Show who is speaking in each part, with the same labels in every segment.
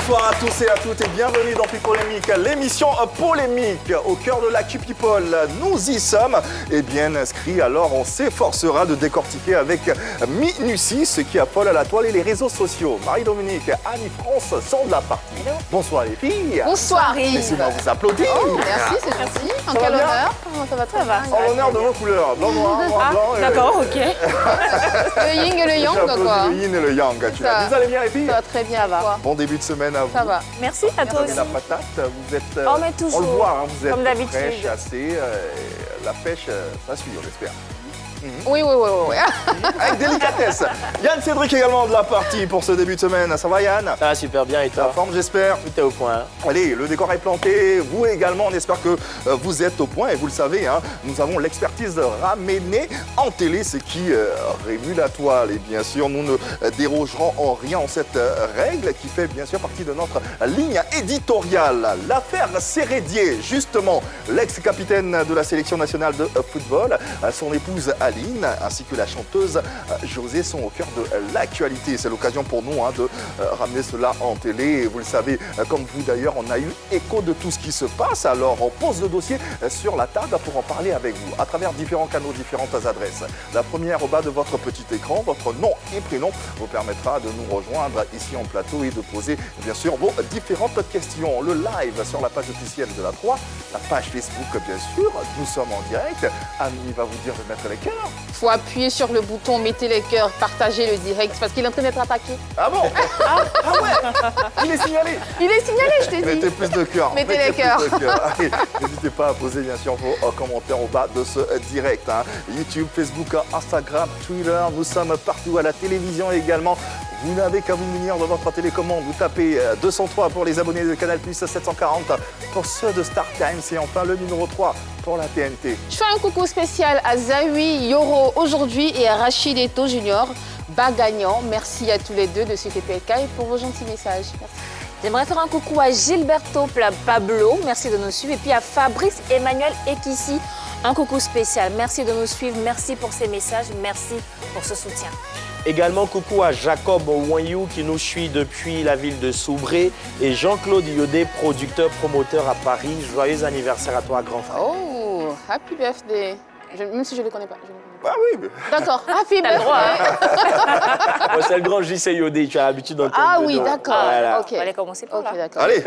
Speaker 1: Bonsoir à tous et à toutes et bienvenue dans Pipolémique, l'émission polémique au cœur de l'actu People. Nous y sommes et bien inscrits, alors on s'efforcera de décortiquer avec minutie ce qui affole à la toile et les réseaux sociaux. Marie-Dominique, Annie-France sont de la partie.
Speaker 2: Hello.
Speaker 1: Bonsoir les filles.
Speaker 2: Bonsoir Yves.
Speaker 1: Laissez-moi vous applaudir.
Speaker 2: Oh, merci, c'est gentil. En
Speaker 1: Ça
Speaker 2: quel
Speaker 1: va bien
Speaker 2: honneur? Comment ça va? Très bien.
Speaker 1: En l'honneur de vos couleurs, blanc, noir, noir, blanc.
Speaker 3: D'accord, ok.
Speaker 2: Le yin et le yang,
Speaker 1: J'applaudis
Speaker 2: quoi.
Speaker 1: le yin et le yang. Tu
Speaker 2: Ça.
Speaker 1: l'as. Vous allez bien les filles?
Speaker 2: Ça va très bien, ça va.
Speaker 1: Bon début de semaine à vous.
Speaker 2: Ça va.
Speaker 3: Merci à toi
Speaker 1: Vous
Speaker 3: aussi.
Speaker 1: avez la patate, vous êtes...
Speaker 3: Oh, mais toujours.
Speaker 1: On le voit, hein, vous êtes
Speaker 3: Comme d'habitude.
Speaker 1: fraîche, assez. La pêche, ça suit, on espère.
Speaker 2: Oui.
Speaker 1: Avec délicatesse. Yann Cédric également de la partie pour ce début de semaine. Ça va Yann?
Speaker 4: Ça va super bien et
Speaker 1: La
Speaker 4: toi?
Speaker 1: forme j'espère.
Speaker 4: Tout est au point.
Speaker 1: Allez, le décor est planté. Vous également, on espère que vous êtes au point. Et vous le savez, hein, nous avons l'expertise ramenée en télé, ce qui rémue la toile. Et bien sûr, nous ne dérogerons en rien en cette règle qui fait bien sûr partie de notre ligne éditoriale. L'affaire Sérédier, justement, l'ex-capitaine de la sélection nationale de football, son épouse Aline, ainsi que la chanteuse José sont au cœur de l'actualité. C'est l'occasion pour nous de ramener cela en télé. Et vous le savez, comme vous d'ailleurs, on a eu écho de tout ce qui se passe. Alors on pose le dossier sur la table pour en parler avec vous à travers différents canaux, différentes adresses. La première au bas de votre petit écran, votre nom et prénom vous permettra de nous rejoindre ici en plateau et de poser bien sûr vos différentes questions. Le live sur la page officielle de la 3, la page Facebook bien sûr. Nous sommes en direct. Annie va vous dire de mettre les cœurs.
Speaker 2: Faut appuyer sur le bouton, mettez les cœurs, partagez le direct, parce qu'il est en train d'être attaqué.
Speaker 1: Ah bon? Ah ouais. Il est signalé.
Speaker 2: Il est signalé, je t'ai
Speaker 1: Mettez
Speaker 2: dit.
Speaker 1: plus de cœur.
Speaker 2: Mettez les
Speaker 1: plus
Speaker 2: cœurs.
Speaker 1: de cœur. Allez, n'hésitez pas à poser bien sûr vos commentaires au bas de ce direct. YouTube, Facebook, Instagram, Twitter, nous sommes partout à la télévision également. Vous n'avez qu'à vous munir de votre télécommande. Vous tapez 203 pour les abonnés de Canal+, 740 pour ceux de Star Times et enfin le numéro 3 pour la TNT.
Speaker 2: Je fais un coucou spécial à Zawi Yoro aujourd'hui et à Rachid Eto Junior, bas gagnant. Merci à tous les deux de ce TPK et pour vos gentils messages. Merci.
Speaker 3: J'aimerais faire un coucou à Gilberto Pablo, merci de nous suivre. Et puis à Fabrice Emmanuel Ekissi, un coucou spécial. Merci de nous suivre, merci pour ces messages, merci pour ce soutien.
Speaker 4: Également coucou à Jacob Wanyou qui nous suit depuis la ville de Soubré et Jean-Claude Yodé, producteur, promoteur à Paris. Joyeux anniversaire à toi, grand frère.
Speaker 2: Oh, happy birthday. Même si je ne le connais pas.
Speaker 1: Ah oui, mais...
Speaker 2: D'accord, happy
Speaker 3: T'as le droit,
Speaker 2: birthday.
Speaker 4: Moi, c'est le grand JC Yodé, tu as l'habitude d'entendre.
Speaker 2: Ah
Speaker 4: le
Speaker 2: oui,
Speaker 4: nom.
Speaker 2: d'accord.
Speaker 4: Voilà.
Speaker 2: Ok.
Speaker 3: On va aller commencer par
Speaker 2: Ok,
Speaker 3: là.
Speaker 2: d'accord.
Speaker 1: Allez,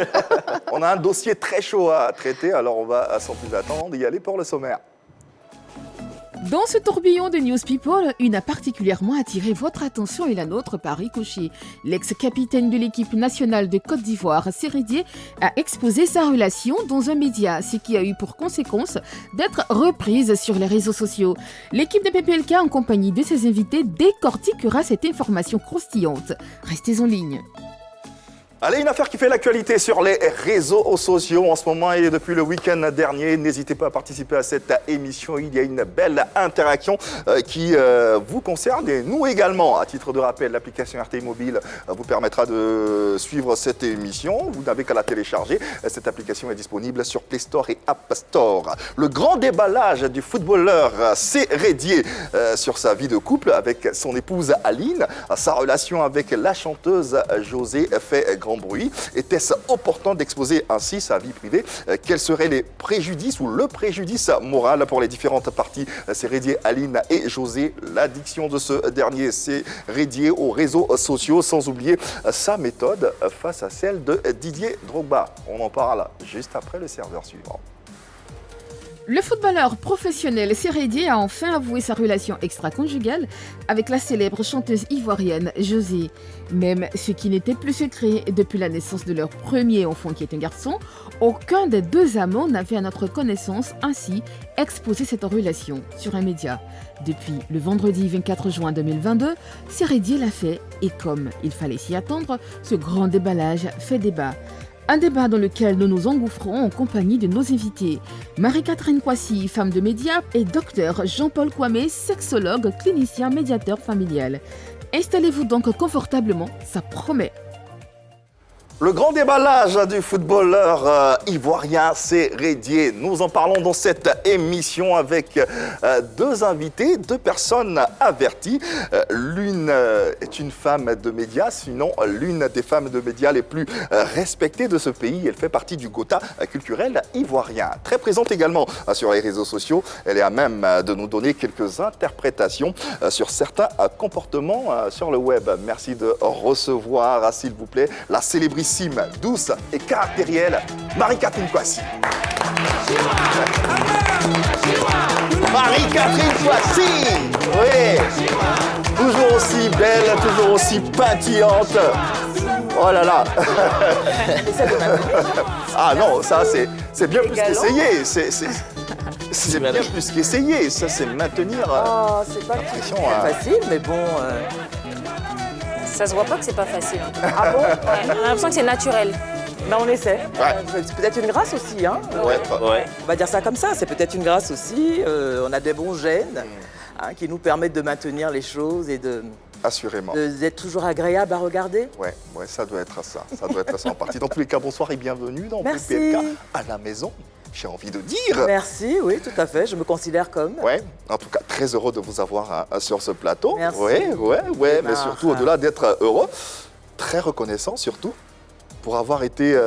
Speaker 1: on a un dossier très chaud à traiter, alors on va sans plus attendre y aller pour le sommaire.
Speaker 5: Dans ce tourbillon de News People, une a particulièrement attiré votre attention et la nôtre par ricochet. L'ex-capitaine de l'équipe nationale de Côte d'Ivoire, Sérédier, a exposé sa relation dans un média, ce qui a eu pour conséquence d'être reprise sur les réseaux sociaux. L'équipe de PPLK, en compagnie de ses invités, décortiquera cette information croustillante. Restez en ligne.
Speaker 1: Allez, une affaire qui fait l'actualité sur les réseaux sociaux en ce moment et depuis le week-end dernier. N'hésitez pas à participer à cette émission. Il y a une belle interaction qui vous concerne et nous également. À titre de rappel, l'application RTI Mobile vous permettra de suivre cette émission. Vous n'avez qu'à la télécharger. Cette application est disponible sur Play Store et App Store. Le grand déballage du footballeur Sérédier sur sa vie de couple avec son épouse Aline. Sa relation avec la chanteuse José fait grand bruit. Était-ce opportun d'exposer ainsi sa vie privée? Quels seraient les préjudices ou le préjudice moral pour les différentes parties? Sérédier, Aline et José. L'addiction de ce dernier Sérédier aux réseaux sociaux, sans oublier sa méthode face à celle de Didier Drogba. On en parle juste après le serveur suivant.
Speaker 5: Le footballeur professionnel Sérédier a enfin avoué sa relation extra-conjugale avec la célèbre chanteuse ivoirienne José. Même ce qui n'était plus secret depuis la naissance de leur premier enfant qui est un garçon, aucun des deux amants n'avait à notre connaissance ainsi exposé cette relation sur un média. Depuis le vendredi 24 juin 2022, Sérédier l'a fait et comme il fallait s'y attendre, ce grand déballage fait débat. Un débat dans lequel nous nous engouffrons en compagnie de nos invités. Marie-Catherine Kwasi, femme de médias, et docteur Jean-Paul Kwame, sexologue, clinicien, médiateur familial. Installez-vous donc confortablement, ça promet.
Speaker 1: Le grand déballage du footballeur ivoirien Sérédié. Nous en parlons dans cette émission avec deux invités, deux personnes averties. L'une est une femme de médias, sinon l'une des femmes de médias les plus respectées de ce pays. Elle fait partie du Gotha culturel ivoirien. Très présente également sur les réseaux sociaux. Elle est à même de nous donner quelques interprétations sur certains comportements sur le web. Merci de recevoir, s'il vous plaît, la célébrissime, douce et caractérielle Marie-Catherine Kouassi. Marie-Catherine Kouassi, oui, toujours aussi belle, toujours aussi pétillante. Oh là là. Ah non, ça c'est bien plus qu'essayer. C'est bien plus qu'essayer. Ça c'est maintenir
Speaker 6: c'est pas
Speaker 1: l'impression.
Speaker 6: facile, mais bon.
Speaker 3: Ça se voit pas que c'est pas facile. Ah bon? Ouais, on a l'impression que c'est naturel.
Speaker 6: Ben on essaie.
Speaker 1: Ouais.
Speaker 6: C'est peut-être une grâce aussi, hein.
Speaker 1: Ouais.
Speaker 6: On va dire ça comme ça. C'est peut-être une grâce aussi. On a des bons gènes qui nous permettent de maintenir les choses et
Speaker 1: Assurément.
Speaker 6: d'être toujours agréable à regarder.
Speaker 1: Ouais, ça doit être ça. Ça doit être ça en partie. Dans tous les cas, bonsoir et bienvenue dans
Speaker 6: Merci.
Speaker 1: PPLK à la maison. J'ai envie de dire.
Speaker 6: Merci, oui, tout à fait. Je me considère comme.
Speaker 1: Ouais, en tout cas, très heureux de vous avoir sur ce plateau.
Speaker 6: Merci.
Speaker 1: Ouais, mais surtout, au-delà d'être heureux, très reconnaissant surtout pour avoir été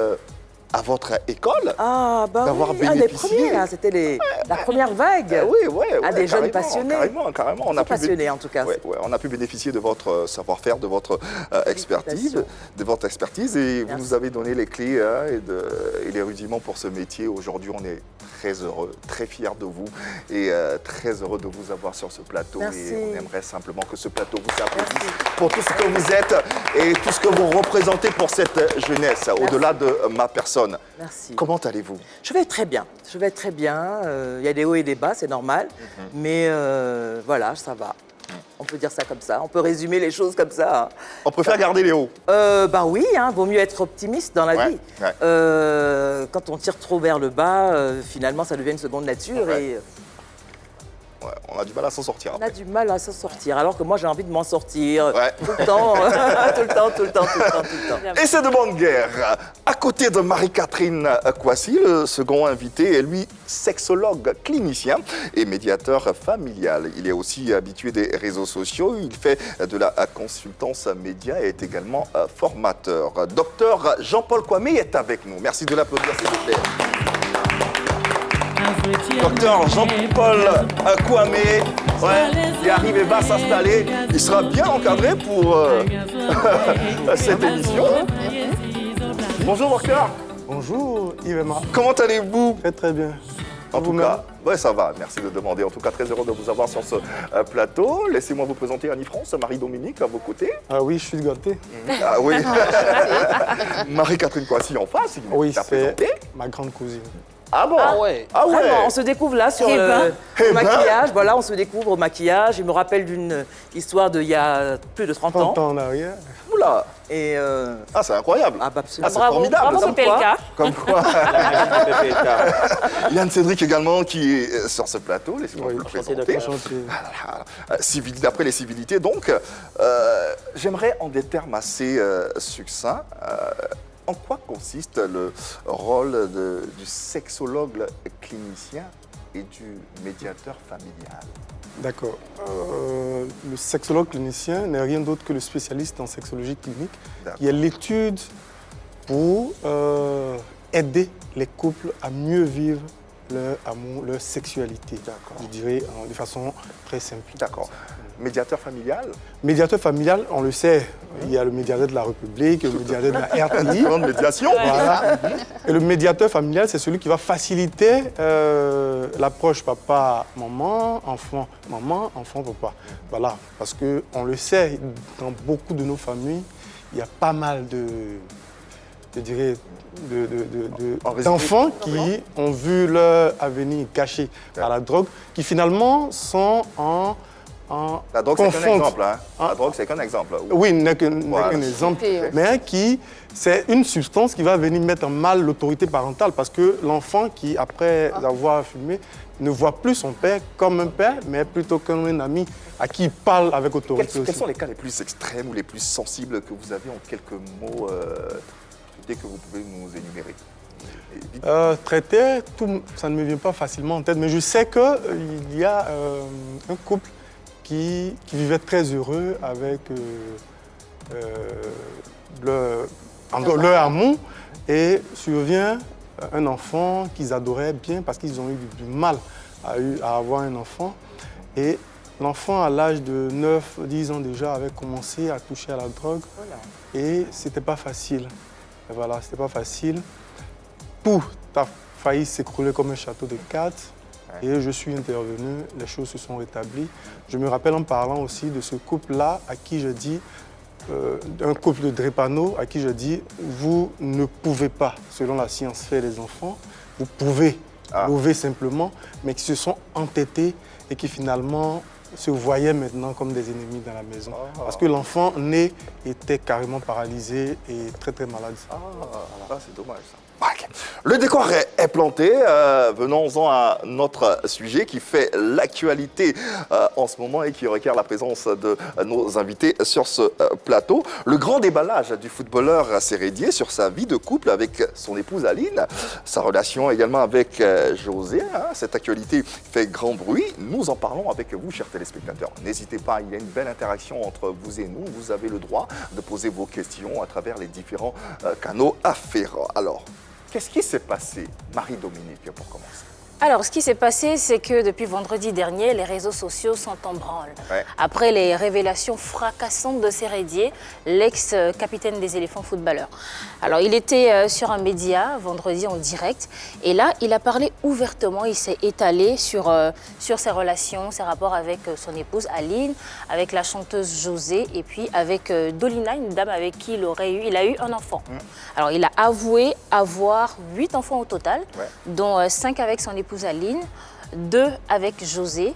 Speaker 1: à votre école.
Speaker 6: Ah, bah
Speaker 1: D'avoir
Speaker 6: oui,
Speaker 1: bénéficié.
Speaker 6: les premiers, hein, c'était la première vague.
Speaker 1: Oui,
Speaker 6: des jeunes
Speaker 1: carrément,
Speaker 6: passionnés.
Speaker 1: Carrément. On
Speaker 6: Très passionnés, en tout cas.
Speaker 1: On a pu bénéficier de votre savoir-faire, de votre expertise, et vous
Speaker 6: Merci.
Speaker 1: nous avez donné les clés et les rudiments pour ce métier. Aujourd'hui, on est très heureux, très fiers de vous et très heureux de vous avoir sur ce plateau.
Speaker 6: Merci.
Speaker 1: Et on aimerait simplement que ce plateau vous applaudisse pour tout ce que vous êtes et tout ce que vous représentez pour cette jeunesse, au-delà de ma personne.
Speaker 6: Merci.
Speaker 1: Comment allez-vous?
Speaker 6: Je vais très bien. Il y a des hauts et des bas, c'est normal. Mais voilà, ça va. On peut dire ça comme ça. On peut résumer les choses comme ça.
Speaker 1: On préfère garder les hauts.
Speaker 6: Bah oui, vaut mieux être optimiste dans la vie.
Speaker 1: Ouais.
Speaker 6: Quand on tire trop vers le bas, finalement, ça devient une seconde nature.
Speaker 1: Ouais.
Speaker 6: Et
Speaker 1: Ouais, on a du mal à s'en sortir.
Speaker 6: on a du mal à s'en sortir. Alors que moi, j'ai envie de m'en sortir
Speaker 1: Ouais.
Speaker 6: tout le temps. tout le temps.
Speaker 1: Et c'est de bonne guerre. À côté de Marie-Catherine Kouassi, le second invité est lui sexologue clinicien et médiateur familial. Il est aussi habitué des réseaux sociaux. Il fait de la consultance média et est également formateur. Docteur Jean-Paul Kwame est avec nous. Merci de l'applaudir, s'il vous plaît. Docteur Jean-Paul Kwame, il arrive et va s'installer. Il sera bien encadré pour cette émission. Bonjour docteur.
Speaker 7: Bonjour Yves.
Speaker 1: Comment allez-vous?
Speaker 7: Très bien.
Speaker 1: En tout cas, ouais, ça va, merci de demander. En tout cas, très heureux de vous avoir sur ce plateau. Laissez-moi vous présenter Annie France, Marie-Dominique à vos côtés.
Speaker 7: Ah oui, je suis gâté.
Speaker 1: Ah oui. Marie-Catherine Kouassi en face, il
Speaker 7: Oui,
Speaker 1: t'a
Speaker 7: c'est
Speaker 1: présenté.
Speaker 7: ma grande cousine.
Speaker 1: Ah bon?
Speaker 4: Ah ouais.
Speaker 1: Ah ouais.
Speaker 6: Vraiment, on se découvre là sur
Speaker 3: Eh ben.
Speaker 6: le maquillage. Voilà, on se découvre au maquillage. Je me rappelle d'une histoire d'il y a plus de 30 ans.
Speaker 7: 30 ans en arrière.
Speaker 1: Oula.
Speaker 6: Et
Speaker 1: Ah, c'est incroyable.
Speaker 6: bah, absolument.
Speaker 1: c'est formidable.
Speaker 3: Bravo
Speaker 1: Comme
Speaker 3: PPLK.
Speaker 1: Comme quoi.
Speaker 4: PPLK.
Speaker 1: Yann Cédric également qui est sur ce plateau. Laissez-moi
Speaker 7: Oui,
Speaker 1: vous le
Speaker 4: enchanté,
Speaker 1: présenter.
Speaker 4: docteur.
Speaker 7: Enchanté.
Speaker 1: D'après les civilités, donc, j'aimerais en des termes assez succincts, en quoi consiste le rôle du sexologue clinicien et du médiateur familial?
Speaker 7: D'accord. Le sexologue clinicien n'est rien d'autre que le spécialiste en sexologie clinique,
Speaker 1: D'accord.
Speaker 7: qui est l'étude pour aider les couples à mieux vivre leur amour, leur sexualité.
Speaker 1: D'accord.
Speaker 7: Je dirais de façon très simple.
Speaker 1: D'accord. Médiateur familial?
Speaker 7: Médiateur familial, on le sait, il y a le médiateur de la République, le médiateur de la RTI.
Speaker 1: Grande médiation?
Speaker 7: Voilà. Et le médiateur familial, c'est celui qui va faciliter l'approche papa-maman, enfant-papa. Voilà, parce qu'on le sait, dans beaucoup de nos familles, il y a pas mal je dirais, d'enfants qui ont vu leur avenir gâché par la drogue, qui finalement sont en
Speaker 1: La drogue, c'est qu'un
Speaker 7: confondent.
Speaker 1: exemple. Hein. La drogue, c'est qu'un exemple.
Speaker 7: Oui, n'est qu'un
Speaker 1: Voilà.
Speaker 7: exemple.
Speaker 2: Oui.
Speaker 7: Mais c'est une substance qui va venir mettre en mal l'autorité parentale parce que l'enfant qui, après avoir fumé, ne voit plus son père comme un père, mais plutôt comme un ami à qui il parle avec autorité
Speaker 1: Quels
Speaker 7: aussi.
Speaker 1: sont les cas les plus extrêmes ou les plus sensibles que vous avez en quelques mots difficultés que vous pouvez nous énumérer?
Speaker 7: Traiter, ça ne me vient pas facilement en tête, mais je sais qu'il y a un couple qui vivait très heureux avec leur amour, et survient un enfant qu'ils adoraient bien parce qu'ils ont eu du mal à avoir un enfant. Et l'enfant, à l'âge de 9-10 ans déjà, avait commencé à toucher à la drogue. Et c'était pas facile. Et voilà, c'était pas facile. Tout a failli s'écrouler comme un château de cartes. Et je suis intervenu, les choses se sont rétablies. Je me rappelle en parlant aussi de ce couple-là à qui je dis, un couple de drépano à qui je dis, vous ne pouvez pas, selon la science, faire des enfants. Vous pouvez lever simplement, mais qui se sont entêtés et qui finalement se voyaient maintenant comme des ennemis dans la maison. Parce que l'enfant né était carrément paralysé et très très malade.
Speaker 1: C'est dommage ça. Le décor est planté. Venons-en à notre sujet qui fait l'actualité en ce moment et qui requiert la présence de nos invités sur ce plateau. Le grand déballage du footballeur Sérédier sur sa vie de couple avec son épouse Aline, sa relation également avec José. Cette actualité fait grand bruit. Nous en parlons avec vous, chers téléspectateurs. N'hésitez pas, il y a une belle interaction entre vous et nous. Vous avez le droit de poser vos questions à travers les différents canaux afférents. Alors, qu'est-ce qui s'est passé, Marie-Dominique, pour commencer?
Speaker 3: Alors, ce qui s'est passé, c'est que depuis vendredi dernier, les réseaux sociaux sont en branle. Après les révélations fracassantes de Sérédier, l'ex-capitaine des éléphants footballeurs. Alors, il était sur un média vendredi en direct, et là, il a parlé ouvertement, il s'est étalé sur ses relations, ses rapports avec son épouse Aline, avec la chanteuse José, et puis avec Dolina, une dame avec qui il a eu un enfant. Alors, il a avoué avoir 8 enfants au total, dont 5 avec son épouse Aline, 2 avec José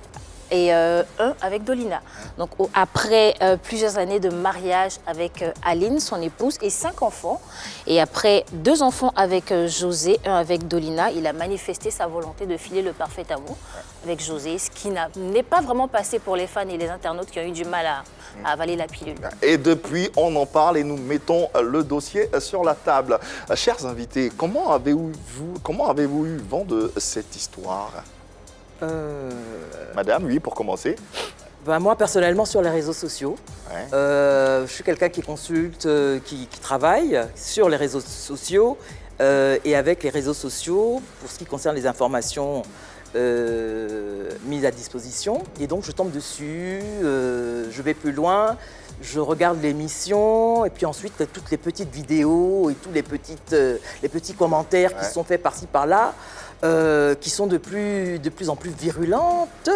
Speaker 3: et 1 avec Dolina. Donc après plusieurs années de mariage avec Aline, son épouse, et 5 enfants, et après 2 enfants avec José, 1 avec Dolina, il a manifesté sa volonté de filer le parfait amour avec José, ce qui n'est pas vraiment passé pour les fans et les internautes qui ont eu du mal à avaler la pilule.
Speaker 1: Et depuis, on en parle et nous mettons le dossier sur la table. Chers invités, comment avez-vous eu vent de cette histoire? Madame, oui, pour commencer.
Speaker 6: Moi, personnellement, sur les réseaux sociaux. Je suis quelqu'un qui consulte, qui travaille sur les réseaux sociaux et avec les réseaux sociaux pour ce qui concerne les informations mises à disposition. Et donc, je tombe dessus, je vais plus loin, je regarde l'émission et puis ensuite, toutes les petites vidéos et tous les petits commentaires qui sont faits par-ci, par-là. Qui sont de plus en plus virulentes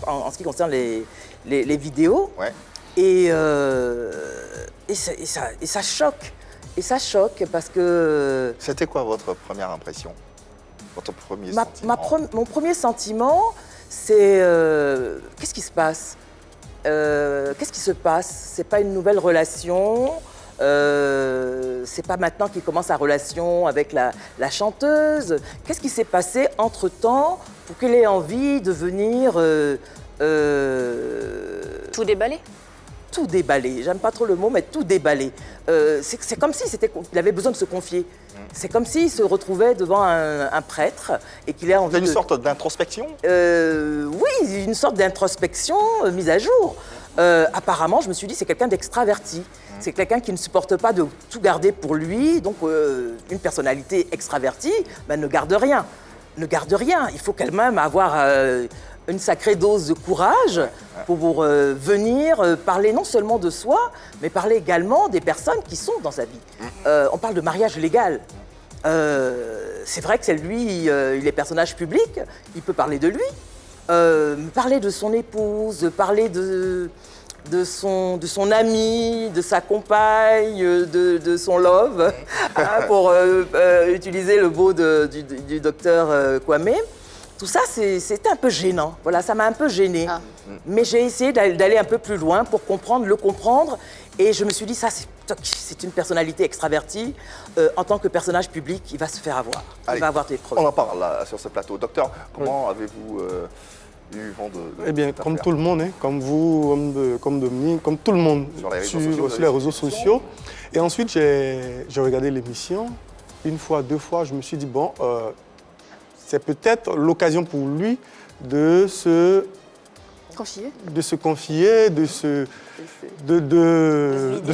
Speaker 6: en ce qui concerne les vidéos. Et ça choque. Et ça choque parce que...
Speaker 1: C'était quoi votre première impression? Votre premier sentiment?
Speaker 6: Mon premier sentiment, c'est... qu'est-ce qui se passe? Qu'est-ce qui se passe? C'est pas une nouvelle relation. C'est pas maintenant qu'il commence sa relation avec la chanteuse. Qu'est-ce qui s'est passé entre-temps pour qu'il ait envie de venir...
Speaker 3: Tout déballer?
Speaker 6: Tout déballer. J'aime pas trop le mot, mais tout déballer. C'est comme si il avait besoin de se confier. C'est comme s'il se retrouvait devant un prêtre et qu'il a envie
Speaker 1: une sorte d'introspection?
Speaker 6: Oui, une sorte d'introspection mise à jour. Apparemment, je me suis dit, c'est quelqu'un d'extraverti. C'est quelqu'un qui ne supporte pas de tout garder pour lui. Donc, une personnalité extravertie ne garde rien. Ne garde rien. Il faut quand même avoir une sacrée dose de courage pour venir parler non seulement de soi, mais parler également des personnes qui sont dans sa vie. On parle de mariage légal. C'est vrai que c'est lui, il est personnage public, il peut parler de lui, parler de son épouse, parler de son ami, de sa compagne, de son love, pour utiliser le mot du docteur Kwame. Tout ça, c'était un peu gênant. Voilà, ça m'a un peu gênée. Mais j'ai essayé d'aller un peu plus loin pour le comprendre. Et je me suis dit, ça, c'est une personnalité extravertie. En tant que personnage public, il va se faire avoir. Il va avoir des problèmes.
Speaker 1: On en parle là, sur ce plateau. Docteur, comment avez-vous du vent de
Speaker 7: Eh bien, comme tout le monde, hein, comme vous, comme Dominique, comme tout le monde, sur les réseaux sociaux. Et ensuite, j'ai regardé l'émission. Une fois, deux fois, je me suis dit, bon, c'est peut-être l'occasion pour lui de se confier, de se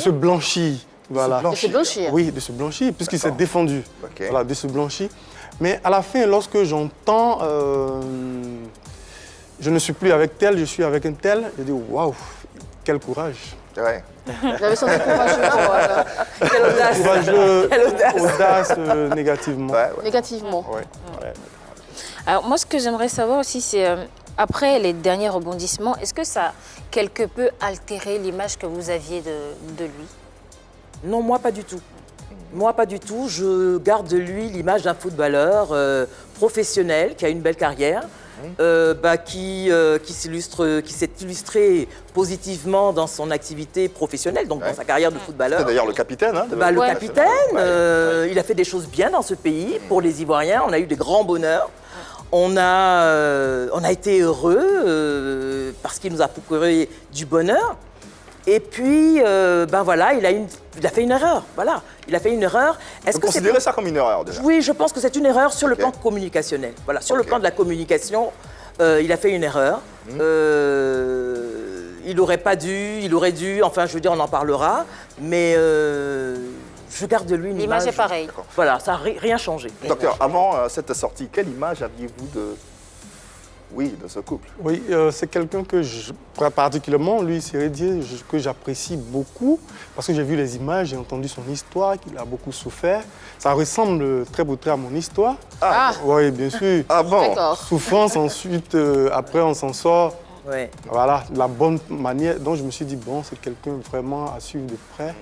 Speaker 7: blanchir. Voilà.
Speaker 2: De se blanchir.
Speaker 7: Oui, de se blanchir, puisqu'il s'est défendu. Okay. Voilà, de se blanchir. Mais à la fin, lorsque j'entends, je ne suis plus avec tel, je suis avec un tel, je dis, waouh, quel courage.
Speaker 1: Ouais.
Speaker 2: J'avais senti courageux.
Speaker 6: Quelle audace.
Speaker 7: Courageux, audace négativement.
Speaker 2: Ouais. Négativement.
Speaker 7: Ouais.
Speaker 3: Ouais. Alors moi, ce que j'aimerais savoir aussi, c'est après les derniers rebondissements, est-ce que ça a quelque peu altéré l'image que vous aviez de lui?
Speaker 6: Non, moi pas du tout. Moi pas du tout. Je garde de lui l'image d'un footballeur professionnel qui a une belle carrière. Qui s'est illustré positivement dans son activité professionnelle, donc dans sa carrière de footballeur.
Speaker 1: C'est d'ailleurs le capitaine. Hein,
Speaker 6: le capitaine, il a fait des choses bien dans ce pays. Pour les Ivoiriens, on a eu des grands bonheurs. On a été heureux parce qu'il nous a procuré du bonheur. Et puis, voilà, il a fait une erreur. Voilà, il a fait une erreur.
Speaker 1: Vous considérez ça comme une erreur déjà?
Speaker 6: Oui, je pense que c'est une erreur sur le plan communicationnel. Voilà, sur le plan de la communication, il a fait une erreur. Il n'aurait pas dû, il aurait dû, enfin, je veux dire, on en parlera. Mais je garde de lui une image.
Speaker 3: L'image est pareille.
Speaker 6: Voilà, ça n'a rien changé.
Speaker 1: Docteur, avant cette sortie, quelle image aviez-vous de ce couple?
Speaker 7: Oui, c'est quelqu'un que particulièrement, lui, Sérédier, que j'apprécie beaucoup parce que j'ai vu les images, j'ai entendu son histoire, qu'il a beaucoup souffert. Ça ressemble très beau trait à mon histoire.
Speaker 2: Ah.
Speaker 7: Oui, bien sûr.
Speaker 1: Ah bon?
Speaker 7: Souffrance, ensuite, après, on s'en sort.
Speaker 6: Ouais.
Speaker 7: Voilà, la bonne manière. Donc, je me suis dit, bon, c'est quelqu'un vraiment à suivre de près.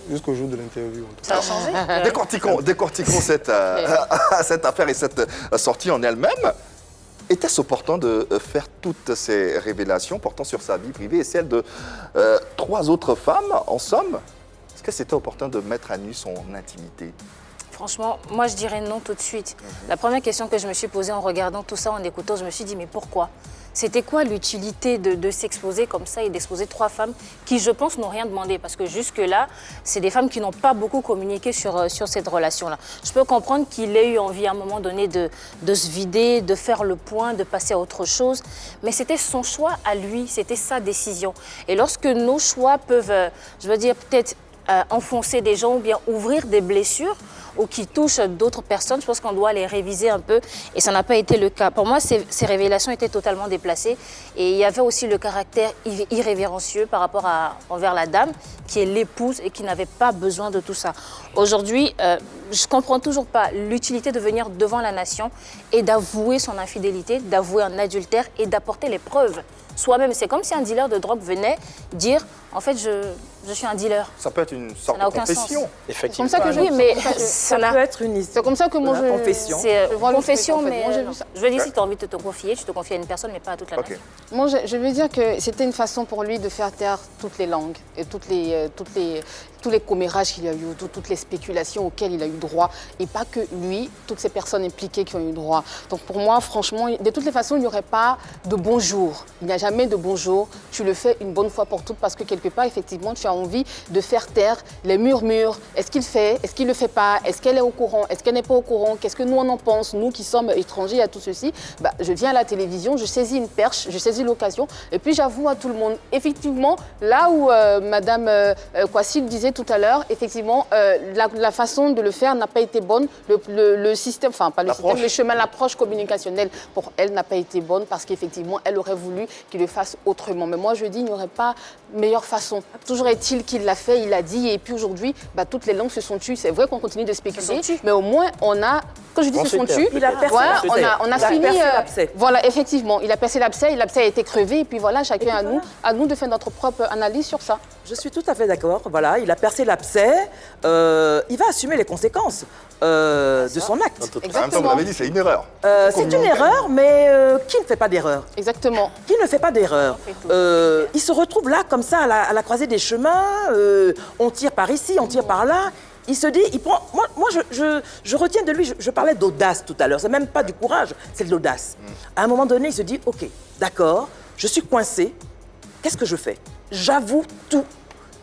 Speaker 7: Jusqu'au jour de l'interview.
Speaker 3: Ça a changé.
Speaker 1: Décortiquons cette affaire et cette sortie en elle-même. Était-ce opportun de faire toutes ces révélations portant sur sa vie privée et celle de 3 autres femmes, en somme? Est-ce que c'était opportun de mettre à nu son intimité?
Speaker 3: Franchement, moi je dirais non tout de suite. La première question que je me suis posée en regardant tout ça, en écoutant, je me suis dit mais pourquoi? C'était quoi l'utilité de s'exposer comme ça et d'exposer 3 femmes qui, je pense, n'ont rien demandé? Parce que jusque-là, c'est des femmes qui n'ont pas beaucoup communiqué sur cette relation-là. Je peux comprendre qu'il ait eu envie à un moment donné de se vider, de faire le point, de passer à autre chose. Mais c'était son choix à lui, c'était sa décision. Et lorsque nos choix peuvent, je veux dire, peut-être enfoncer des gens ou bien ouvrir des blessures ou qui touchent d'autres personnes, je pense qu'on doit les réviser un peu et ça n'a pas été le cas. Pour moi, ces révélations étaient totalement déplacées et il y avait aussi le caractère irrévérencieux par rapport envers la dame qui est l'épouse et qui n'avait pas besoin de tout ça. Aujourd'hui, je ne comprends toujours pas l'utilité de venir devant la nation et d'avouer son infidélité, d'avouer un adultère et d'apporter les preuves soi-même. C'est comme si un dealer de drogue venait dire « en fait, je suis un dealer ».
Speaker 1: Ça peut être une sorte de confession.
Speaker 2: C'est
Speaker 4: Effectivement.
Speaker 2: comme ça que je
Speaker 3: oui, mais
Speaker 6: ça peut être une histoire.
Speaker 2: C'est comme ça que moi je...
Speaker 6: confession.
Speaker 3: C'est confession,
Speaker 2: en fait.
Speaker 3: mais
Speaker 2: Moi, j'ai vu ça.
Speaker 3: je veux dire, si tu as envie de te confier, tu te confies à une personne, mais pas à toute la nation.
Speaker 2: Moi, je veux dire que c'était une façon pour lui de faire taire toutes les langues et tous les commérages qu'il y a eu, toutes les spéculations auxquelles il a eu droit. Et pas que lui, toutes ces personnes impliquées qui ont eu droit. Donc pour moi, franchement, de toutes les façons, il n'y aurait pas de bonjour. Il n'y a jamais de bonjour. Tu le fais une bonne fois pour toutes parce que quelque part, effectivement, tu as envie de faire taire les murmures. Est-ce qu'il fait? Est-ce qu'il ne le fait pas? Est-ce qu'elle est au courant? Est-ce qu'elle n'est pas au courant? Qu'est-ce que nous, on en pense? Nous qui sommes étrangers à tout ceci, je viens à la télévision, je saisis une perche, je saisis l'occasion et puis j'avoue à tout le monde. Effectivement, là où Madame Kwasi le disait tout à l'heure, effectivement, la façon de le faire n'a pas été bonne. Le système, enfin pas le système, le chemin, l'approche communicationnelle pour elle n'a pas été bonne parce qu'effectivement, elle aurait voulu qu'il le fasse autrement. Mais moi, je dis, il n'y aurait pas meilleure façon. Toujours est-il qu'il l'a fait, il l'a dit et puis aujourd'hui, toutes les langues se sont tues. C'est vrai qu'on continue de spéculer, mais au moins, on a, quand je dis se sont tues, voilà, on a fini. Voilà, effectivement, il a percé l'abcès, l'abcès a été crevé et puis voilà, chacun à nous de faire notre propre analyse sur ça.
Speaker 6: Je suis tout à fait d'accord. Voilà, il a percé l'abcès, il va assumer les conséquences de son acte.
Speaker 1: En même temps, vous l'avez dit, c'est une erreur.
Speaker 6: C'est une erreur, mais qui ne fait pas d'erreur?
Speaker 2: Exactement.
Speaker 6: Qui ne fait pas d'erreur? Il se retrouve là, comme ça, à la croisée des chemins. On tire par ici, on tire par là. il se dit, il prend... Moi je retiens de lui, je parlais d'audace tout à l'heure, c'est même pas du courage, c'est de l'audace. À un moment donné, il se dit, ok, d'accord, je suis coincé, qu'est-ce que je fais? J'avoue tout.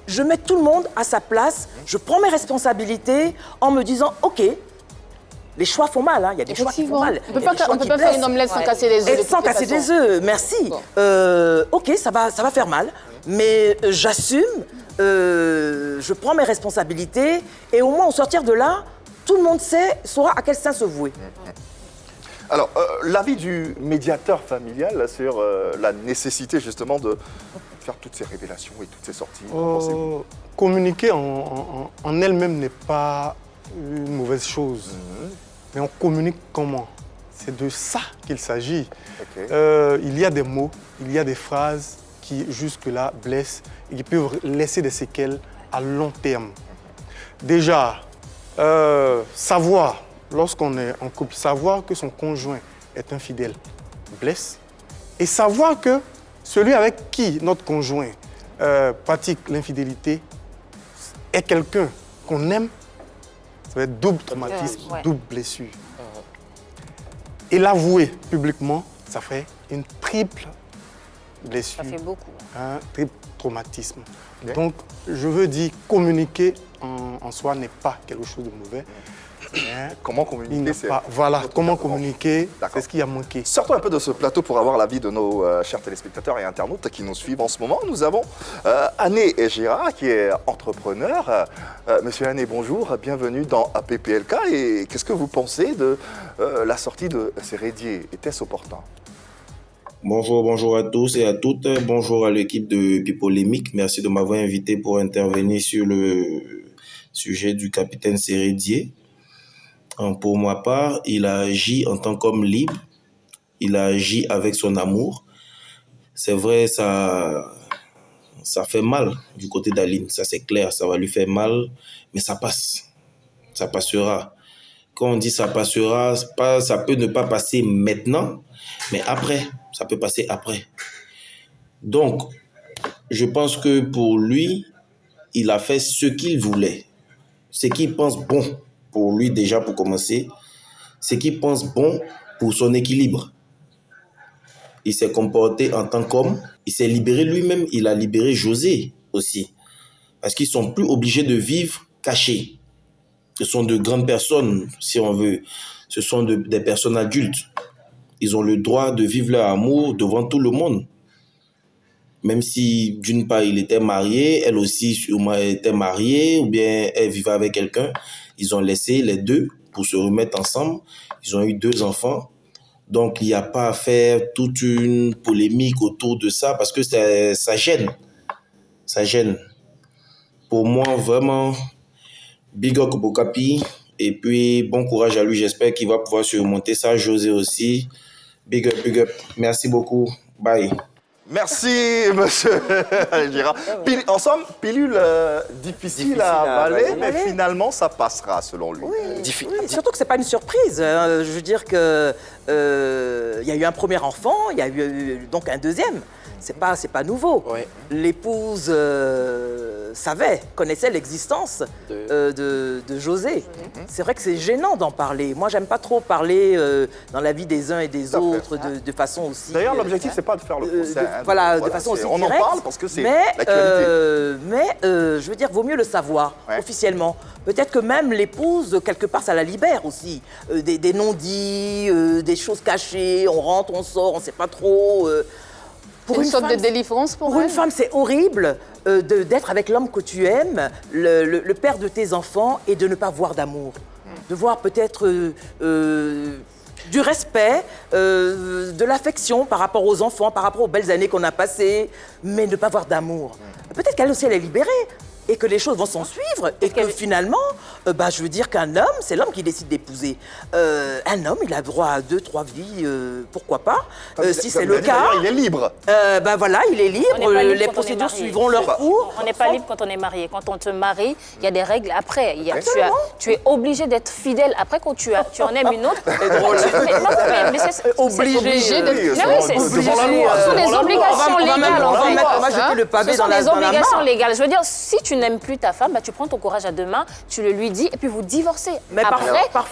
Speaker 6: Je mets tout le monde à sa place, je prends mes responsabilités en me disant, ok, les choix font mal, hein. Il y a des choix qui font mal.
Speaker 2: On ne peut pas faire une omelette sans casser les œufs.
Speaker 6: Sans casser des œufs, merci. Bon. Ok, ça va faire mal, mais j'assume, je prends mes responsabilités et au moins au sortir de là, tout le monde saura à quel sein se vouer.
Speaker 1: Alors, l'avis du médiateur familial sur la nécessité justement de faire toutes ces révélations et toutes ces sorties,
Speaker 7: communiquer en elle-même n'est pas une mauvaise chose. Mais on communique comment? C'est de ça qu'il s'agit. Okay. Il y a des mots, il y a des phrases qui jusque-là blessent et qui peuvent laisser des séquelles à long terme. Déjà, savoir, lorsqu'on est en couple, savoir que son conjoint est infidèle blesse. Et savoir que celui avec qui notre conjoint pratique l'infidélité est quelqu'un qu'on aime, ça va être double traumatisme, double blessure. Et l'avouer publiquement, ça fait une triple blessure.
Speaker 3: Ça fait beaucoup.
Speaker 7: Un triple traumatisme. Okay. Donc, je veux dire, communiquer en soi n'est pas quelque chose de mauvais.
Speaker 1: Comment communiquer
Speaker 7: Voilà, comment communiquer, c'est ce qui a manqué.
Speaker 1: Sortons un peu de ce plateau pour avoir l'avis de nos chers téléspectateurs et internautes qui nous suivent en ce moment. Nous avons Ané Gérard qui est entrepreneur. Monsieur Ané, bonjour, bienvenue dans PPLK. Et qu'est-ce que vous pensez de la sortie de Sérédier? Était-ce opportun?
Speaker 8: Bonjour à tous et à toutes. Bonjour à l'équipe de Pipolémique. Merci de m'avoir invité pour intervenir sur le sujet du capitaine Sérédier. Pour ma part, il a agi en tant qu'homme libre. Il a agi avec son amour. C'est vrai, ça fait mal du côté d'Aline. Ça, c'est clair. Ça va lui faire mal, mais ça passe. Ça passera. Quand on dit ça passera, ça peut ne pas passer maintenant, mais après, ça peut passer après. Donc, je pense que pour lui, il a fait ce qu'il voulait. Ce qu'il pense bon. Pour lui, déjà, pour commencer, c'est qu'il pense bon pour son équilibre. Il s'est comporté en tant qu'homme, il s'est libéré lui-même, il a libéré José aussi. Parce qu'ils ne sont plus obligés de vivre cachés. Ce sont de grandes personnes, si on veut. Ce sont des personnes adultes. Ils ont le droit de vivre leur amour devant tout le monde. Même si, d'une part, il était marié, elle aussi, sûrement, était mariée, ou bien elle vivait avec quelqu'un. Ils ont laissé les deux pour se remettre ensemble. Ils ont eu 2 enfants. Donc, il n'y a pas à faire toute une polémique autour de ça parce que ça gêne. Ça gêne. Pour moi, vraiment, big up au Capi. Et puis, bon courage à lui. J'espère qu'il va pouvoir surmonter ça. José aussi. Big up, big up. Merci beaucoup. Bye.
Speaker 1: Merci, monsieur Gérard. En somme, pilule difficile à avaler, mais finalement, ça passera, selon lui.
Speaker 6: Oui, surtout que ce n'est pas une surprise. Je veux dire qu'il y a eu un premier enfant, il y a eu donc un deuxième. C'est pas nouveau. Oui. L'épouse connaissait l'existence de José. C'est vrai que c'est gênant d'en parler. Moi, j'aime pas trop parler dans la vie des uns et des autres de façon aussi...
Speaker 1: D'ailleurs, l'objectif, c'est pas de faire le procès.
Speaker 6: De façon aussi directe.
Speaker 1: On en parle parce que c'est l'actualité.
Speaker 6: Mais je veux dire, vaut mieux le savoir officiellement. Peut-être que même l'épouse, quelque part, ça la libère aussi. Des non-dits, des choses cachées, on rentre, on sort, on ne sait pas trop...
Speaker 2: Pour une sorte de délivrance pour elle.
Speaker 6: Pour une femme, c'est horrible d'être avec l'homme que tu aimes, le père de tes enfants, et de ne pas voir d'amour. De voir peut-être du respect, de l'affection par rapport aux enfants, par rapport aux belles années qu'on a passées, mais ne pas voir d'amour. Peut-être qu'elle aussi, elle est libérée. Et que les choses vont s'en suivre, et que finalement, je veux dire qu'un homme, c'est l'homme qui décide d'épouser. Un homme, il a droit à 2-3 vies, pourquoi pas, si c'est le cas.
Speaker 1: Il est libre.
Speaker 6: Voilà, il est libre, les procédures suivront leur cours.
Speaker 3: On n'est pas libre quand on est marié. Quand on te marie, il y a des règles après. Tu es obligé d'être fidèle. Après, quand tu en aimes une autre...
Speaker 6: C'est drôle.
Speaker 2: Obligé d'être...
Speaker 3: Ce sont des obligations légales.
Speaker 6: On va jeter le pavé dans la main.
Speaker 3: Ce sont des obligations légales. Je veux dire, si tu n'aimes plus ta femme, tu prends ton courage à 2 mains, tu le lui dit, et puis vous divorcez.
Speaker 6: Mais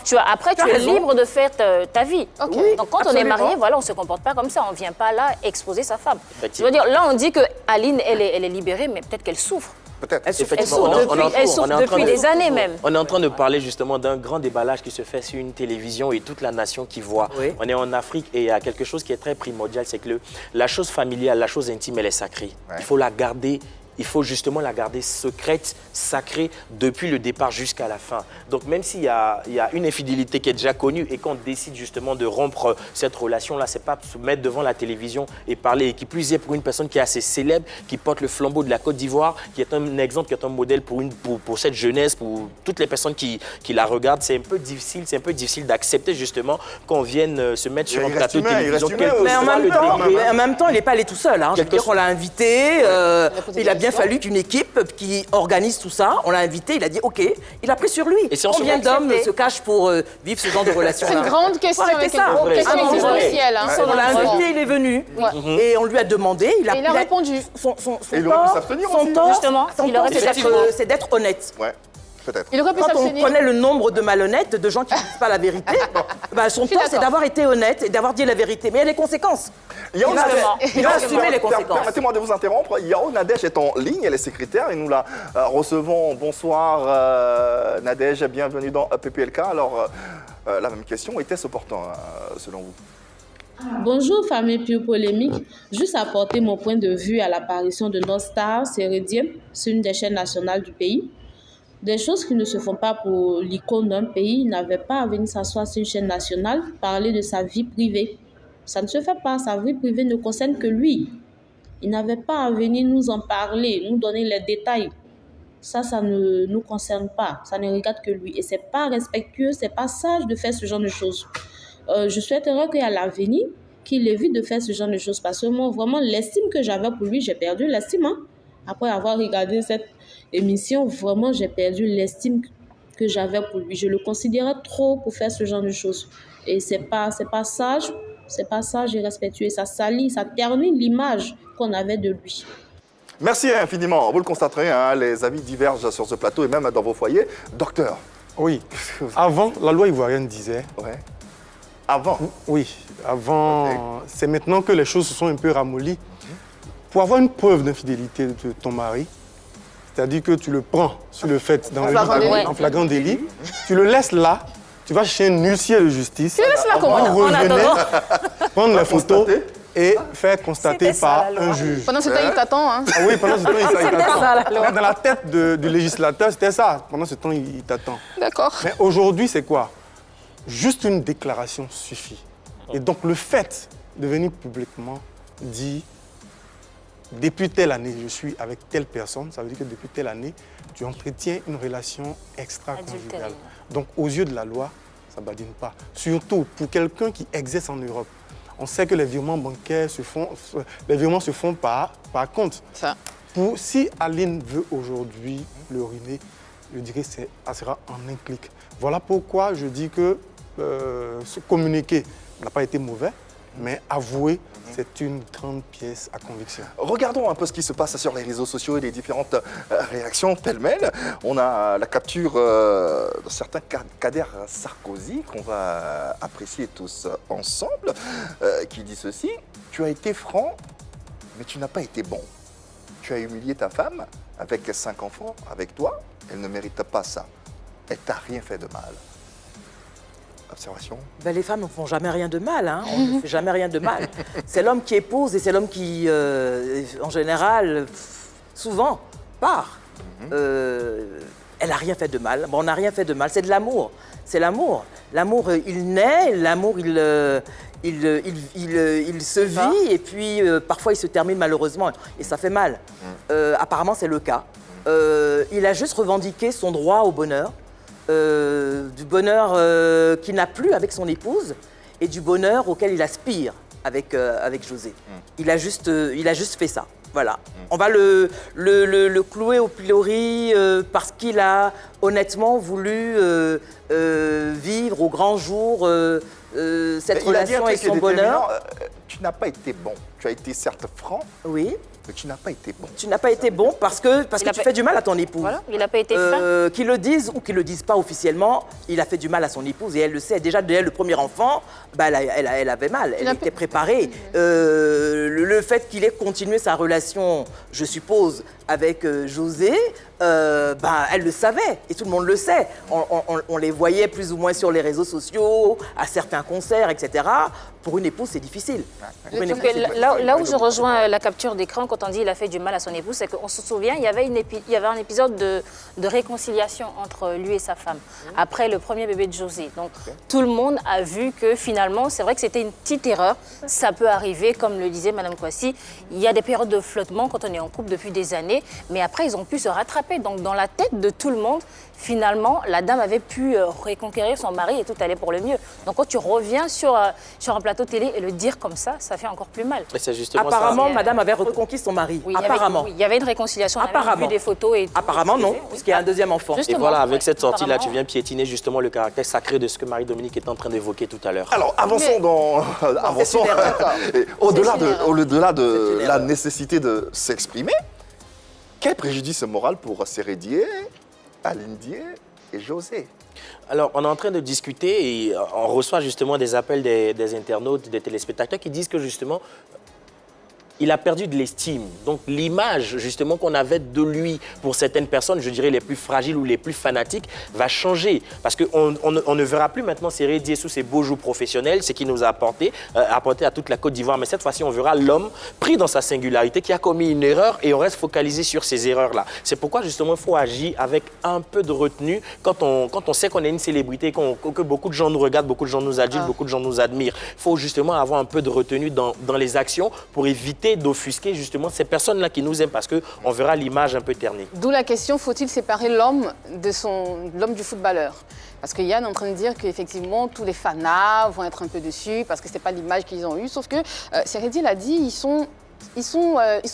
Speaker 3: tu es libre de faire ta vie.
Speaker 2: Ok.
Speaker 6: Oui,
Speaker 3: Donc quand on est
Speaker 6: absolument.
Speaker 3: marié, voilà, on ne se comporte pas comme ça. On ne vient pas là exposer sa femme. Je veux dire, là, on dit que Aline, elle est libérée, mais peut-être qu'elle souffre.
Speaker 1: Peut-être.
Speaker 6: Elle souffre
Speaker 3: Elle souffre depuis des années même.
Speaker 4: On est en train de parler justement d'un grand déballage qui se fait sur une télévision et toute la nation qui voit.
Speaker 6: Oui.
Speaker 4: On est en Afrique et il y a quelque chose qui est très primordial, c'est que la chose familiale, la chose intime, elle est sacrée.
Speaker 1: Ouais.
Speaker 4: Il faut la garder. Il faut justement la garder secrète, sacrée, depuis le départ jusqu'à la fin. Donc même s'il y a une infidélité qui est déjà connue et qu'on décide justement de rompre cette relation-là, c'est pas se mettre devant la télévision et parler. Et qui plus est pour une personne qui est assez célèbre, qui porte le flambeau de la Côte d'Ivoire, qui est un exemple, qui est un modèle pour cette jeunesse, pour toutes les personnes qui la regardent. C'est un peu difficile d'accepter justement qu'on vienne se mettre sur un plateau de télévision.
Speaker 6: Mais en même temps, il n'est pas allé tout seul. Hein. Je veux dire, on l'a invité, il a bien fallu qu'une équipe qui organise tout ça, on l'a invité, il a dit OK, il a pris sur lui.
Speaker 4: Et si on
Speaker 6: Combien d'hommes se cachent pour vivre ce genre de relation-là?
Speaker 2: C'est une grande question avec une grande question existentielle. Hein.
Speaker 6: On l'a invité, il est venu. Et on lui a demandé, il a
Speaker 2: répondu.
Speaker 6: Son
Speaker 1: Et il aurait pu s'abstenir aussi.
Speaker 6: tort,
Speaker 3: Justement, il aurait pu s'abstenir.
Speaker 6: c'est d'être honnête.
Speaker 1: Ouais, peut-être.
Speaker 2: Il aurait pu
Speaker 6: Quand on
Speaker 2: s'abstenir.
Speaker 6: connaît le nombre de malhonnêtes, de gens qui ne disent pas la vérité, son tort, c'est d'avoir été honnête et d'avoir dit la vérité. Mais il y a les conséquences. Il va assumer les conséquences.
Speaker 1: Permettez-moi de vous interrompre. Yao Nadège est en ligne, elle est secrétaire et nous la recevons. Bonsoir Nadège, bienvenue dans PPLK. Alors, la même question, était-ce opportun selon vous?
Speaker 9: Bonjour famille Pure Polémique, juste apporter mon point de vue à l'apparition de notre star Sérédie sur une des chaînes nationales du pays. Des choses qui ne se font pas pour l'icône d'un pays, il n'avait pas à venir s'asseoir sur une chaîne nationale, parler de sa vie privée. Ça ne se fait pas, sa vie privée ne concerne que lui. Il n'avait pas à venir nous en parler, nous donner les détails. Ça ne nous concerne pas, ça ne regarde que lui. Et c'est pas respectueux, c'est pas sage de faire ce genre de choses. Je souhaiterais qu'à l'avenir, qu'il évite de faire ce genre de choses parce que moi, vraiment, l'estime que j'avais pour lui, j'ai perdu l'estime. Hein. Après avoir regardé cette émission, vraiment, j'ai perdu l'estime que j'avais pour lui. Je le considérais trop pour faire ce genre de choses. Et c'est pas sage et respectueux. Ça salit, ça ternit l'image qu'on avait de lui.
Speaker 1: Merci infiniment. Vous le constaterez, hein, les avis divergent sur ce plateau et même dans vos foyers. Docteur.
Speaker 7: Oui. Avant, la loi ivoirienne disait...
Speaker 1: Ouais. Avant.
Speaker 7: Oui, avant. Okay. C'est maintenant que les choses se sont un peu ramollies. Pour avoir une preuve d'infidélité de ton mari, c'est-à-dire que tu le prends sur le fait en flagrant délit, tu le laisses là, tu vas chez un huissier de justice, prendre la photo et faire constater par un juge.
Speaker 2: Pendant ce temps, il t'attend. Hein.
Speaker 7: Ah oui, pendant ce temps, il t'attend. Dans la tête du législateur, c'était ça. Pendant ce temps, il t'attend.
Speaker 2: D'accord.
Speaker 7: Mais aujourd'hui, c'est quoi? Juste une déclaration suffit. Et donc, le fait de venir publiquement dire « Depuis telle année, je suis avec telle personne », ça veut dire que depuis telle année, tu entretiens une relation extra-conjugale. Donc, aux yeux de la loi, ça ne badine pas. Surtout pour quelqu'un qui exerce en Europe. On sait que les virements bancaires se font par compte. Ça. Si Aline veut aujourd'hui le ruiner, je dirais que ça sera en un clic. Voilà pourquoi je dis que ce communiqué n'a pas été mauvais, mais avouer, c'est une grande pièce à conviction.
Speaker 1: Regardons un peu ce qui se passe sur les réseaux sociaux et les différentes réactions pêle-mêle. On a la capture d'un certain Kader Sarkozy qu'on va apprécier tous ensemble, qui dit ceci: « Tu as été franc, mais tu n'as pas été bon. Tu as humilié ta femme avec 5 enfants, avec toi. Elle ne mérite pas ça. Elle t'a rien fait de mal. » Observation.
Speaker 6: Ben, les femmes ne font jamais rien de mal. Hein. On ne fait jamais rien de mal. C'est l'homme qui épouse et c'est l'homme qui, en général, souvent, part. Elle n'a rien fait de mal. Bon, on n'a rien fait de mal. C'est de l'amour. C'est l'amour. L'amour, il naît. L'amour, il se vit. Et puis, parfois, il se termine malheureusement. Et ça fait mal. Apparemment, c'est le cas. Il a juste revendiqué son droit au bonheur. Du bonheur qu'il n'a plus avec son épouse et du bonheur auquel il aspire avec José. Il a juste fait ça. Voilà. On va le clouer au pilori parce qu'il a honnêtement voulu vivre au grand jour cette relation avec son bonheur.
Speaker 1: Tu n'as pas été bon. Tu as été certes franc.
Speaker 6: Oui.
Speaker 1: Mais tu n'as pas été bon.
Speaker 6: Tu n'as pas été bon parce que tu fais du mal à ton épouse.
Speaker 3: Voilà, il n'a pas été fin.
Speaker 6: Qu'ils le disent ou qu'ils ne le disent pas officiellement, il a fait du mal à son épouse et elle le sait. Déjà, dès le premier enfant, bah, elle avait mal, elle était préparée. Le fait qu'il ait continué sa relation, je suppose, avec José, bah, elle le savait et tout le monde le sait. On les voyait plus ou moins sur les réseaux sociaux, à certains concerts, etc. Pour une épouse, c'est difficile.
Speaker 3: Là où je rejoins la capture d'écran, quand on dit qu'il a fait du mal à son épouse, c'est qu'on se souvient, il y avait un épisode de réconciliation entre lui et sa femme, après le premier bébé de José. Donc tout le monde a vu que finalement, c'est vrai que c'était une petite erreur. Ça peut arriver, comme le disait Mme Kouassi, il y a des périodes de flottement quand on est en couple depuis des années, mais après, ils ont pu se rattraper. Donc dans la tête de tout le monde, finalement, la dame avait pu reconquérir son mari et tout allait pour le mieux. Donc quand tu reviens sur un plateau télé et le dire comme ça fait encore plus mal.
Speaker 6: Apparemment, madame avait reconquis son mari.
Speaker 3: Oui,
Speaker 6: apparemment.
Speaker 3: Il y avait une réconciliation, on avait vu des photos et tout.
Speaker 6: Apparemment non, parce qu'il y a un deuxième enfant.
Speaker 4: Et voilà, avec cette sortie-là, tu viens piétiner justement le caractère sacré de ce que Marie-Dominique était en train d'évoquer tout à l'heure.
Speaker 1: Alors, avançons au-delà de la nécessité de s'exprimer. Quel préjudice moral pour Sérédié, Aline Dié et José?
Speaker 4: Alors, on est en train de discuter et on reçoit justement des appels des internautes, des téléspectateurs qui disent que justement, il a perdu de l'estime. Donc, l'image justement qu'on avait de lui pour certaines personnes, je dirais les plus fragiles ou les plus fanatiques, va changer. Parce qu'on ne verra plus maintenant Sérédié sous ses beaux jours professionnels, ce qu'il nous a apporté à toute la Côte d'Ivoire. Mais cette fois-ci, on verra l'homme pris dans sa singularité qui a commis une erreur et on reste focalisé sur ces erreurs-là. C'est pourquoi justement, il faut agir avec un peu de retenue quand on sait qu'on est une célébrité, que beaucoup de gens nous regardent, beaucoup de gens nous adulent, beaucoup de gens nous admirent. Il faut justement avoir un peu de retenue dans les actions pour éviter d'offusquer justement ces personnes-là qui nous aiment parce qu'on verra l'image un peu ternie.
Speaker 2: D'où la question, faut-il séparer l'homme du footballeur? Parce que Yann est en train de dire qu'effectivement, tous les fanas vont être un peu dessus parce que ce n'est pas l'image qu'ils ont eue. Sauf que Sérédié l'a dit, ils sont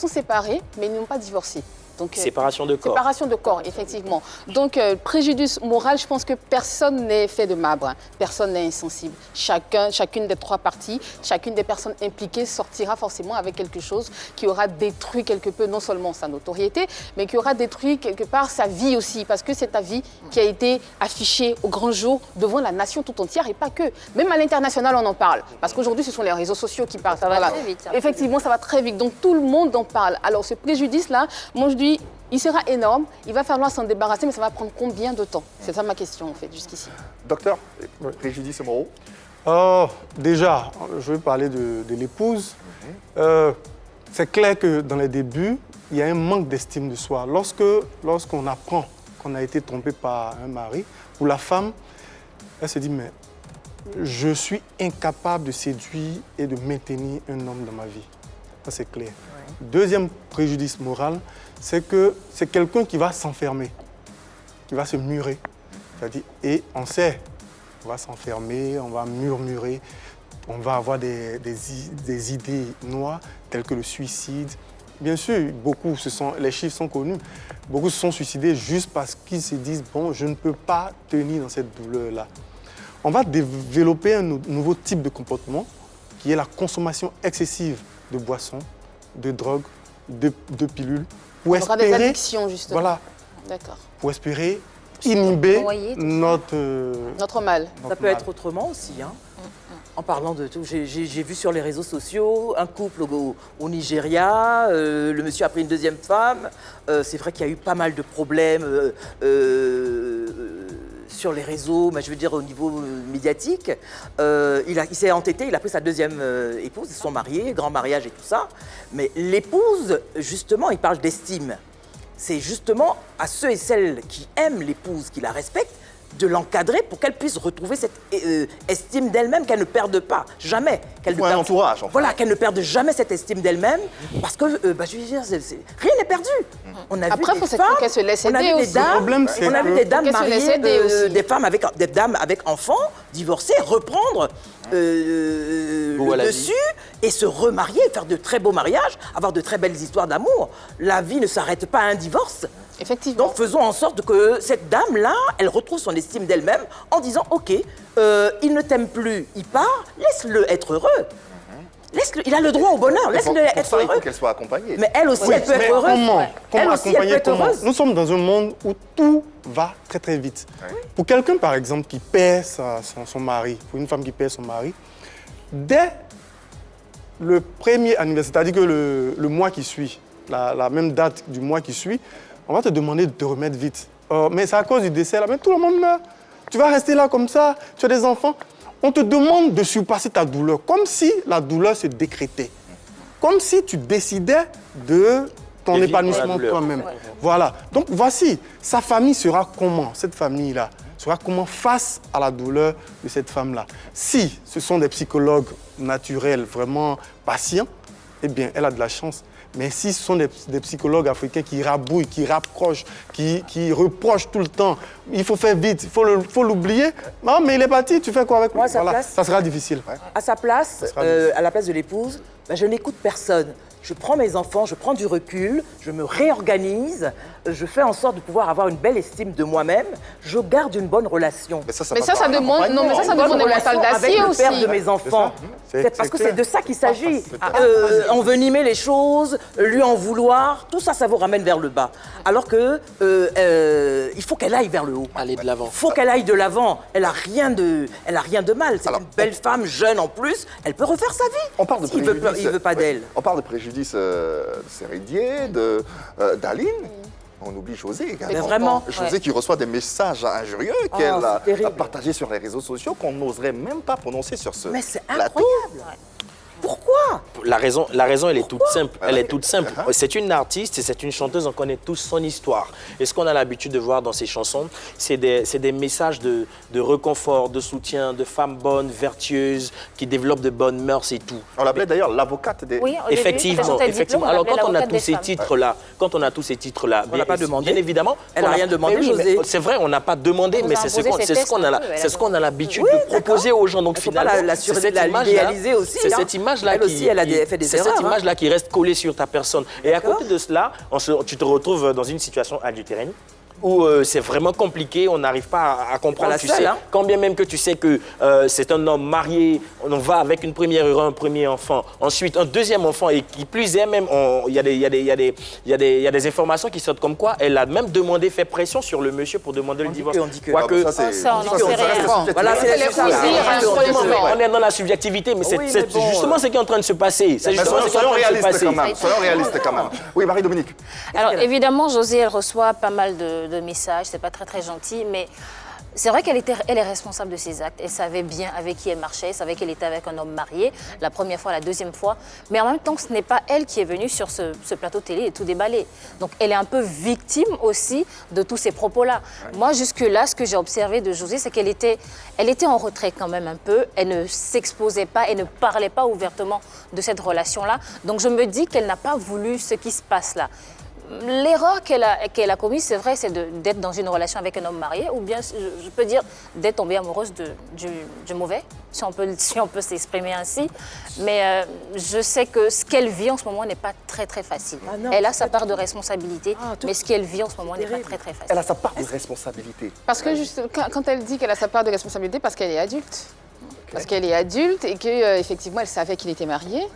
Speaker 2: séparés, mais ils n'ont pas divorcé. Donc,
Speaker 4: séparation de corps.
Speaker 2: Séparation de corps, effectivement. Donc, préjudice moral, je pense que personne n'est fait de marbre, personne n'est insensible. Chacune des trois parties, chacune des personnes impliquées sortira forcément avec quelque chose qui aura détruit quelque peu, non seulement sa notoriété, mais qui aura détruit quelque part sa vie aussi, parce que c'est ta vie qui a été affichée au grand jour devant la nation tout entière et pas que. Même à l'international, on en parle, parce qu'aujourd'hui, ce sont les réseaux sociaux qui parlent.
Speaker 3: Ça va très vite.
Speaker 2: Effectivement, ça va très vite. Donc, tout le monde en parle. Alors, ce préjudice-là, moi, je dis, il sera énorme, il va falloir s'en débarrasser, mais ça va prendre combien de temps? C'est ça ma question, en fait, jusqu'ici.
Speaker 1: Docteur, préjudice moraux?
Speaker 7: Déjà, je vais parler de l'épouse. C'est clair que dans les débuts, il y a un manque d'estime de soi. Lorsqu'on apprend qu'on a été trompé par un mari, ou la femme, elle se dit, mais je suis incapable de séduire et de maintenir un homme dans ma vie. Ça, c'est clair. Deuxième préjudice moral, c'est que c'est quelqu'un qui va s'enfermer, qui va se murer. C'est-à-dire, et on sait, on va s'enfermer, on va murmurer, on va avoir des idées noires telles que le suicide. Bien sûr, les chiffres sont connus, beaucoup se sont suicidés juste parce qu'ils se disent « bon, je ne peux pas tenir dans cette douleur-là ». On va développer un nouveau type de comportement qui est la consommation excessive de boissons, de drogues, de pilules. Pour espérer,
Speaker 2: des addictions, justement.
Speaker 7: Voilà.
Speaker 2: D'accord.
Speaker 7: Pour espérer inhiber notre
Speaker 2: mal.
Speaker 6: Ça peut être autrement aussi. Hein. En parlant de tout, j'ai vu sur les réseaux sociaux un couple au Nigeria, le monsieur a pris une deuxième femme. C'est vrai qu'il y a eu pas mal de problèmes sur les réseaux, mais je veux dire au niveau médiatique. Il s'est entêté, il a pris sa deuxième épouse, ils se sont mariés, grand mariage et tout ça. Mais l'épouse, justement, il parle d'estime. C'est justement à ceux et celles qui aiment l'épouse, qui la respectent, de l'encadrer pour qu'elle puisse retrouver cette estime d'elle-même, qu'elle ne perde pas, jamais.
Speaker 1: Un entourage, enfin.
Speaker 6: Voilà, qu'elle ne perde jamais cette estime d'elle-même, parce que, je veux dire, rien n'est perdu. On a
Speaker 2: Après, il faut qu'elle se laisse aider aussi.
Speaker 6: On a vu des dames mariées, des femmes des dames avec enfants, divorcées, reprendre le dessus et se remarier, faire de très beaux mariages, avoir de très belles histoires d'amour. La vie ne s'arrête pas à un divorce.
Speaker 2: Effectivement.
Speaker 6: Donc faisons en sorte que cette dame-là, elle retrouve son estime d'elle-même en disant « Ok, il ne t'aime plus, il part, laisse-le être heureux ». Laisse-le, il a le droit au bonheur, laisse-le
Speaker 1: Pour
Speaker 6: être
Speaker 1: ça, il faut
Speaker 6: heureux.
Speaker 1: qu'elle soit accompagnée.
Speaker 6: Mais elle aussi, elle peut être heureuse.
Speaker 7: Comment
Speaker 6: Elle aussi, elle peut
Speaker 7: accompagner
Speaker 6: être
Speaker 7: comment
Speaker 6: heureuse.
Speaker 7: Nous sommes dans un monde où tout va très très vite. Pour quelqu'un, par exemple, qui perd son mari, pour une femme qui perd son mari, dès le premier anniversaire, c'est-à-dire que le mois qui suit, la même date du mois qui suit, on va te demander de te remettre vite. Mais c'est à cause du décès, là, mais tout le monde meurt. Tu vas rester là comme ça, tu as des enfants. On te demande de surpasser ta douleur, comme si la douleur se décrétait. Comme si tu décidais de ton
Speaker 4: Évite
Speaker 7: épanouissement
Speaker 4: la douleur.
Speaker 7: toi-même. Voilà. Donc voici, sa famille sera comment, cette famille-là sera comment face à la douleur de cette femme-là. Si ce sont des psychologues naturels, vraiment patients, eh bien, elle a de la chance. Mais si ce sont des psychologues africains qui rabouillent, qui rapprochent, qui reprochent tout le temps, il faut faire vite, il faut l'oublier. Non, mais il est parti, tu fais quoi avec lui?
Speaker 6: Moi, à sa
Speaker 7: Voilà,
Speaker 6: place-
Speaker 7: ça sera difficile.
Speaker 6: À sa place,
Speaker 7: sera difficile.
Speaker 6: à la place de l'épouse, ben, je n'écoute personne. Je prends mes enfants, je prends du recul, je me réorganise, je fais en sorte de pouvoir avoir une belle estime de moi-même, je garde une bonne relation.
Speaker 1: Mais ça
Speaker 2: Mais ça,
Speaker 1: passe
Speaker 2: ça
Speaker 1: par un
Speaker 2: demande, non, mais ça
Speaker 1: accompagnement.
Speaker 2: demande des mentales
Speaker 6: avec
Speaker 2: d'acier
Speaker 6: le père
Speaker 2: aussi.
Speaker 6: de mes enfants.
Speaker 7: C'est
Speaker 6: C'est parce que
Speaker 7: clair.
Speaker 6: c'est de ça qu'il s'agit. Envenimer les choses, lui en vouloir, tout ça, ça vous ramène vers le bas. Alors que il faut qu'elle aille vers le haut.
Speaker 4: Aller de l'avant.
Speaker 6: Il faut qu'elle aille de l'avant. Elle a rien de mal. C'est
Speaker 1: Alors,
Speaker 6: une belle femme, jeune en plus. Elle peut refaire sa vie.
Speaker 1: On parle de
Speaker 6: S'il
Speaker 1: préjudice.
Speaker 6: il veut pas d'elle.
Speaker 1: On parle de préjudice Sérédier, d'Aline. On oublie José également.
Speaker 6: Mais vraiment.
Speaker 1: José qui reçoit des messages injurieux
Speaker 6: Oh,
Speaker 1: qu'elle
Speaker 6: c'est
Speaker 1: a
Speaker 6: terrible.
Speaker 1: partagés sur les réseaux sociaux qu'on n'oserait même pas prononcer sur ce
Speaker 6: Mais c'est
Speaker 1: plateau.
Speaker 6: incroyable. Pourquoi?
Speaker 4: La raison, elle est toute simple. Elle est toute simple. C'est une artiste et c'est une chanteuse, on connaît tous son histoire. Et ce qu'on a l'habitude de voir dans ses chansons, c'est des messages de réconfort, de soutien, de femmes bonnes, vertueuses, qui développent de bonnes mœurs et tout.
Speaker 1: On l'appelait d'ailleurs l'avocate des...
Speaker 3: Oui, au début,
Speaker 4: Effectivement,
Speaker 3: quand elle
Speaker 4: effectivement.
Speaker 3: diplôme, on
Speaker 4: Alors
Speaker 3: l'appelait
Speaker 4: quand on a
Speaker 3: l'avocate
Speaker 4: tous
Speaker 3: des
Speaker 4: ces
Speaker 3: femmes.
Speaker 4: titres-là,
Speaker 6: On l'a pas demandé.
Speaker 4: Bien évidemment.
Speaker 6: Elle a rien demandé,
Speaker 4: Mais oui, mais
Speaker 6: José.
Speaker 4: c'est vrai, on n'a pas demandé,
Speaker 3: On
Speaker 4: mais
Speaker 3: nous a
Speaker 4: c'est ce
Speaker 3: imposé ses tests un peu, elle a
Speaker 4: c'est ce qu'on a l'habitude
Speaker 6: Oui,
Speaker 4: de proposer aux gens. Donc
Speaker 6: Il faut pas
Speaker 4: finalement,
Speaker 6: la
Speaker 4: c'est cette image-là-
Speaker 6: idéaliser aussi,
Speaker 4: c'est
Speaker 6: hein.
Speaker 4: cette image-là
Speaker 6: Elle aussi, elle a fait des
Speaker 4: c'est
Speaker 6: erreurs,
Speaker 4: cette
Speaker 6: hein.
Speaker 4: image-là qui reste collée sur ta personne. Et à
Speaker 6: D'accord.
Speaker 4: côté de cela, tu te retrouves dans une situation adultérine où c'est vraiment compliqué, on n'arrive pas à comprendre,
Speaker 6: la
Speaker 4: tu
Speaker 6: seule,
Speaker 4: sais,
Speaker 6: hein.
Speaker 4: quand bien même que tu sais que c'est un homme marié, on va avec une première heure, un premier enfant, ensuite un deuxième enfant, et qui plus est même, il y a des informations qui sortent comme quoi elle a même demandé, fait pression sur le monsieur pour demander le divorce.
Speaker 6: on dit que-
Speaker 4: Quoique,
Speaker 1: Ça, c'est-
Speaker 3: Ça, on en
Speaker 1: ça,
Speaker 3: sait
Speaker 1: reste
Speaker 3: rien.
Speaker 1: subjectif.
Speaker 6: Voilà, c'est
Speaker 2: les
Speaker 6: ça.
Speaker 2: cousines,
Speaker 4: on est dans la subjectivité, mais c'est
Speaker 6: Oui,
Speaker 4: c'est
Speaker 6: mais bon,
Speaker 4: justement ce qui est en train de se passer. C'est
Speaker 1: Mais
Speaker 4: justement ce qui est en
Speaker 1: soyons
Speaker 4: train de se
Speaker 1: réalistes
Speaker 4: passer.
Speaker 1: quand même. Soyons réalistes quand même. Oui, Marie-Dominique.
Speaker 3: Alors évidemment, José, elle reçoit pas mal de messages, c'est pas très très gentil, mais c'est vrai qu'elle est responsable de ses actes. Elle savait bien avec qui elle marchait, elle savait qu'elle était avec un homme marié, la première fois, la deuxième fois. Mais en même temps, ce n'est pas elle qui est venue sur ce plateau télé et tout déballer. Donc elle est un peu victime aussi de tous ces propos-là. Moi, jusque-là, ce que j'ai observé de José, c'est qu'elle était en retrait quand même un peu. Elle ne s'exposait pas, elle ne parlait pas ouvertement de cette relation-là. Donc je me dis qu'elle n'a pas voulu ce qui se passe là. L'erreur qu'elle a commise, c'est vrai, c'est d'être dans une relation avec un homme marié, ou bien, je peux dire, d'être tombée amoureuse du mauvais, si on peut s'exprimer ainsi. Mais je sais que ce qu'elle vit en ce moment n'est pas très très facile.
Speaker 6: Ah non,
Speaker 3: elle a
Speaker 6: c'est
Speaker 3: sa
Speaker 6: pas
Speaker 3: part de responsabilité,
Speaker 6: tout-
Speaker 3: mais ce qu'elle vit en ce moment n'est pas
Speaker 6: terrible.
Speaker 3: très très facile.
Speaker 1: Elle a sa part de responsabilité.
Speaker 2: Parce que juste, quand elle dit qu'elle a sa part de responsabilité, parce qu'elle est adulte. Parce qu'elle est adulte et qu'effectivement, elle savait qu'il était marié.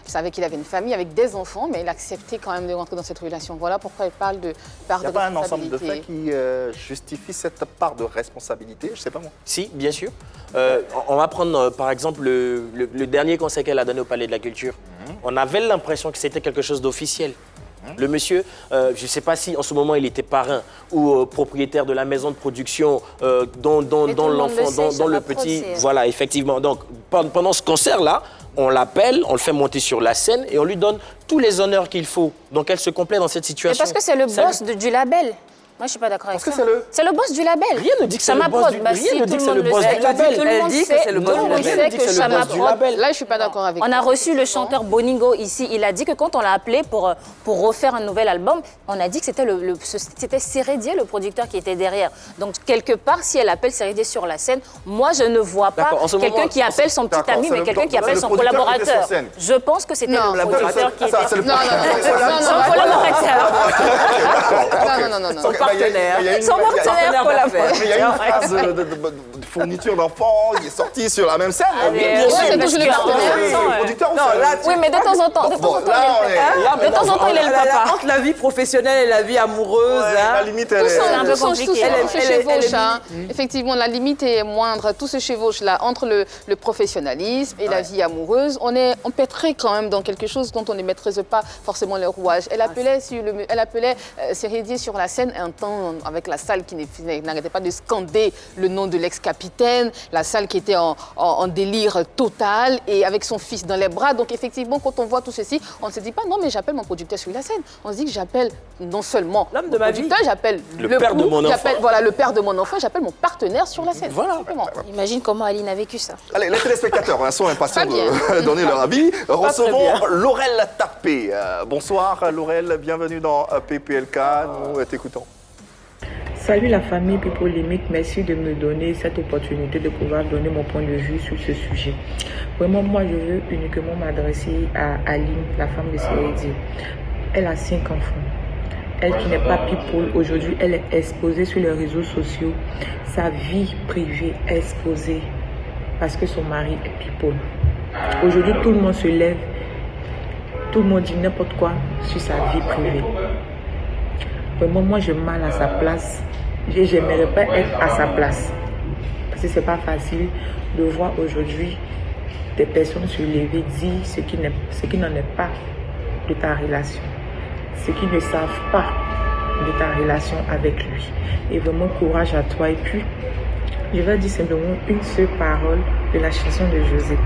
Speaker 2: Elle savait qu'il avait une famille avec des enfants, mais elle acceptait quand même de rentrer dans cette relation. Voilà pourquoi elle parle de part
Speaker 1: Il n'y
Speaker 2: de
Speaker 1: a pas un ensemble de
Speaker 2: responsabilité.
Speaker 1: faits qui justifie cette part de responsabilité? Je ne sais pas moi.
Speaker 4: Si, bien sûr. On va prendre par exemple le dernier conseil qu'elle a donné au Palais de la Culture. On avait l'impression que c'était quelque chose d'officiel. Le monsieur, je ne sais pas si en ce moment il était parrain ou propriétaire de la maison de production dont
Speaker 3: Mais tout le monde
Speaker 4: l'enfant,
Speaker 3: le sait,
Speaker 4: dont
Speaker 3: sur
Speaker 4: le
Speaker 3: la prod,
Speaker 4: petit.
Speaker 3: c'est-
Speaker 4: Voilà, effectivement. Donc pendant ce concert-là, on l'appelle, on le fait monter sur la scène et on lui donne tous les honneurs qu'il faut. Donc elle se complaît dans cette
Speaker 3: Mais
Speaker 4: situation.
Speaker 3: parce que c'est le
Speaker 4: Ça-
Speaker 3: boss du label. Moi, je suis pas d'accord avec
Speaker 1: Parce
Speaker 3: ça.
Speaker 1: que
Speaker 3: C'est le boss du label.
Speaker 4: Rien ne dit que c'est
Speaker 3: Chama
Speaker 4: le boss
Speaker 3: Prod,
Speaker 4: du-
Speaker 3: bah
Speaker 4: rien
Speaker 3: si,
Speaker 4: ne dit
Speaker 3: tout
Speaker 4: que
Speaker 3: le
Speaker 4: c'est
Speaker 3: monde
Speaker 4: le
Speaker 3: le
Speaker 4: boss
Speaker 3: sait.
Speaker 4: du label.
Speaker 3: Tout le
Speaker 6: Elle
Speaker 3: monde
Speaker 6: dit que
Speaker 3: sait,
Speaker 6: c'est le
Speaker 3: tout
Speaker 6: boss
Speaker 3: le
Speaker 6: du
Speaker 3: monde
Speaker 6: label.
Speaker 3: sait
Speaker 4: Elle dit que
Speaker 3: que
Speaker 4: c'est le
Speaker 3: Chama
Speaker 4: boss du
Speaker 3: Prod.
Speaker 4: label.
Speaker 2: Là, je ne suis pas d'accord avec
Speaker 3: On
Speaker 2: toi.
Speaker 3: a reçu le chanteur Boningo ici. Il a dit que quand on l'a appelé pour refaire un nouvel album, on a dit que c'était Sérédier, le producteur, qui était derrière. Donc, quelque part, si elle appelle Sérédier sur la scène, moi, je ne vois pas
Speaker 4: D'accord, en ce
Speaker 3: quelqu'un
Speaker 4: moment,
Speaker 3: qui appelle son petit
Speaker 1: d'accord,
Speaker 3: ami,
Speaker 1: c'est
Speaker 3: mais
Speaker 1: le-
Speaker 3: quelqu'un qui
Speaker 1: donc,
Speaker 3: appelle
Speaker 1: le
Speaker 3: son
Speaker 1: producteur qui était
Speaker 3: collaborateur.
Speaker 1: sur scène.
Speaker 3: Je pense que c'était
Speaker 2: Non,
Speaker 3: le producteur qui était...
Speaker 1: Ça, c'est le
Speaker 2: Non, non,
Speaker 3: Son collaborateur.
Speaker 2: non, non, non, non.
Speaker 3: On parle
Speaker 6: partenaire.
Speaker 3: Son partenaire pour la fête.
Speaker 1: Il y a une phrase de fourniture d'enfants qui est sortie sur la même scène.
Speaker 3: Bien sûr, c'est toujours le partenaire.
Speaker 1: Le producteur,
Speaker 6: Non, là,
Speaker 3: Oui, mais de temps en temps, il est le papa.
Speaker 6: entre la vie professionnelle et la vie amoureuse,
Speaker 1: la limite, elle est...
Speaker 3: un peu
Speaker 2: Tout
Speaker 3: compliqué.
Speaker 2: se chevauche. Effectivement, la limite est moindre. Tout se chevauche là entre le professionnalisme et la vie amoureuse. On pèterait quand même dans quelque chose dont on ne maîtrise pas forcément le rouage. Elle appelait Sérédier sur la scène un temps avec la salle qui n'arrêtait pas de scander le nom de l'ex-capitaine, la salle qui était en délire total et avec son fils dans les bras. Donc effectivement, quand on voit tout ceci, on ne se dit pas non mais j'appelle mon producteur sur la scène. On se dit que j'appelle non seulement
Speaker 6: l'homme de
Speaker 2: mon
Speaker 6: ma
Speaker 2: producteur, j'appelle
Speaker 4: le père de mon enfant.
Speaker 2: Voilà, le père de mon enfant, j'appelle mon partenaire sur la scène.
Speaker 1: Voilà.
Speaker 3: Imagine comment Aline a vécu ça.
Speaker 1: Allez, les téléspectateurs sont impatients de donner leur avis. Recevons Laurel Tapé. Bonsoir Laurel, bienvenue dans PPLK. Nous t'écoutons.
Speaker 10: Salut la famille Pipolémique, merci de me donner cette opportunité de pouvoir donner mon point de vue sur ce sujet. Vraiment, moi je veux uniquement m'adresser à Aline, la femme de Sérédier. Elle a 5 enfants. Elle qui n'est pas people, aujourd'hui elle est exposée sur les réseaux sociaux. Sa vie privée est exposée parce que son mari est people. Aujourd'hui tout le monde se lève, tout le monde dit n'importe quoi sur sa vie privée. Vraiment, moi je mal à sa place. J'aimerais pas être à sa place. Parce que c'est pas facile de voir aujourd'hui des personnes se lever, dire ce qui n'en est pas de ta relation. Ce qu'ils ne savent pas de ta relation avec lui. Et vraiment courage à toi. Et puis, je vais dire simplement une seule parole de la chanson de José.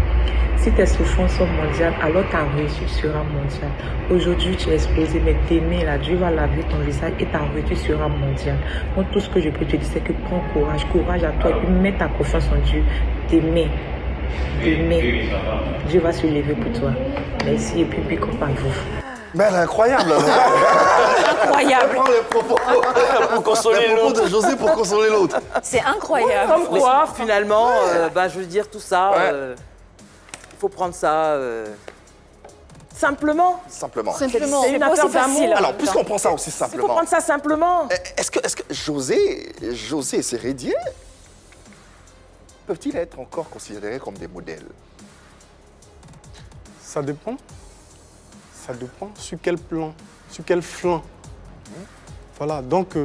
Speaker 10: Si tes souffrances sont mondiales, alors ta réussite sera mondiale. Aujourd'hui, tu es exposé, mais t'aimer, là, Dieu va laver ton visage et ta réussite sera mondiale. Moi, tout ce que je peux te dire, c'est que prends courage, courage à toi, et puis mets ta confiance en Dieu. T'aimer. Dieu va se lever pour toi. Merci, et puis comparez-vous.
Speaker 1: Mais elle est incroyable.
Speaker 3: Incroyable.
Speaker 1: Pour consoler l'autre. de José pour consoler l'autre.
Speaker 3: C'est incroyable.
Speaker 6: Comme quoi, finalement, je veux dire, tout ça, il faut prendre ça simplement.
Speaker 1: Simplement.
Speaker 6: C'est une affaire d'amour.
Speaker 1: Alors, puisqu'on prend ça aussi simplement.
Speaker 6: Il faut prendre ça simplement.
Speaker 1: Est-ce que José et Sérédier peuvent-ils être encore considérés comme des modèles?
Speaker 7: Ça dépend. Ça dépend sur quel plan, sur quel flanc. Voilà, donc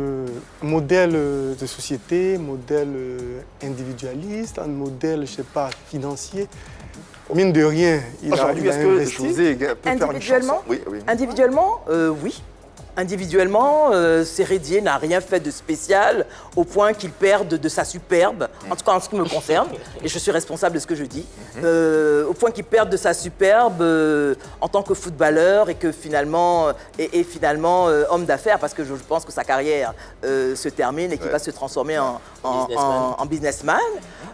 Speaker 7: modèle de société, modèle individualiste, un modèle, je sais pas, financier. Mine de rien, il a investi.
Speaker 1: José peut faire une chanson? Oui.
Speaker 6: Individuellement, oui. Individuellement, Sérédier n'a rien fait de spécial au point qu'il perde de sa superbe, en tout cas en ce qui me concerne, et je suis responsable de ce que je dis, au point qu'il perde de sa superbe en tant que footballeur et que finalement, homme d'affaires, parce que je pense que sa carrière se termine et qu'il va se transformer en businessman.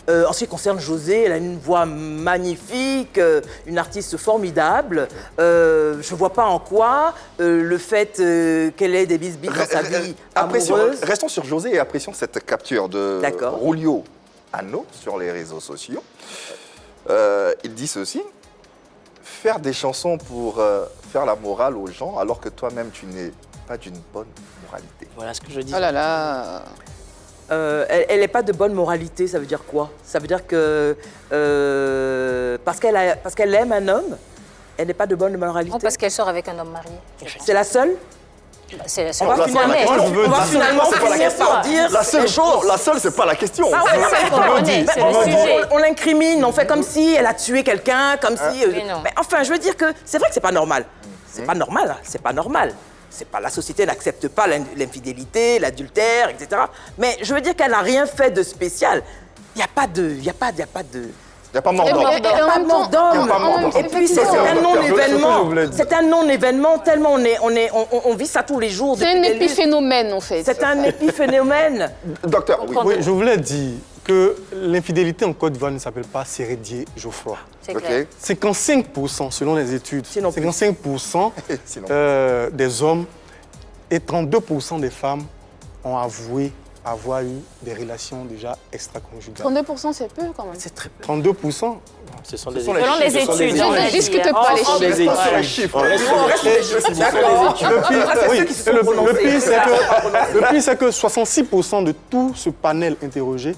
Speaker 6: En ce qui concerne José, elle a une voix magnifique, une artiste formidable. Je ne vois pas en quoi le fait qu'elle ait des bisbis dans sa vie amoureuse.
Speaker 1: Restons sur José et apprécions cette capture de Julio Anno sur les réseaux sociaux. Il dit ceci: faire des chansons pour faire la morale aux gens alors que toi-même tu n'es pas d'une bonne moralité.
Speaker 4: Voilà ce que je dis.
Speaker 2: Oh là là.
Speaker 6: Elle n'est pas de bonne moralité, ça veut dire quoi? Ça veut dire que parce qu'elle aime un homme, elle n'est pas de bonne moralité.
Speaker 3: Non, parce qu'elle sort avec un homme marié.
Speaker 6: C'est la seule?
Speaker 3: C'est la seule.
Speaker 6: On va finalement finir par dire
Speaker 1: la seule, c'est pas la question.
Speaker 3: Ah ouais, c'est qu'on connaît, c'est le sujet.
Speaker 6: On l'incrimine, on fait comme si elle a tué quelqu'un, comme si... Mais enfin, je veux dire que c'est vrai que c'est pas normal. C'est pas normal, c'est pas normal. La société n'accepte pas l'infidélité, l'adultère, etc. Mais je veux dire qu'elle n'a rien fait de spécial. Il n'y a pas de... Il n'y a pas mort d'homme. Et puis c'est un non-événement. C'est un non-événement tellement on vit ça tous les jours.
Speaker 2: C'est un épiphénomène en fait.
Speaker 6: C'est un épiphénomène.
Speaker 1: Docteur,
Speaker 7: oui, je voulais dire que l'infidélité en Côte d'Ivoire ne s'appelle pas Sérédier Geoffroy.
Speaker 3: C'est clair.
Speaker 7: 55% selon les études, 55% des hommes et 32% des femmes ont avoué avoir eu des relations déjà extra-conjugales.
Speaker 2: 32%, c'est peu quand même.
Speaker 6: C'est très peu.
Speaker 7: 32%.
Speaker 4: Ce sont des
Speaker 3: Selon les études.
Speaker 2: Je ne discute pas les chiffres.
Speaker 4: les chiffres.
Speaker 7: Le pire, c'est que 66% de tout ce panel interrogé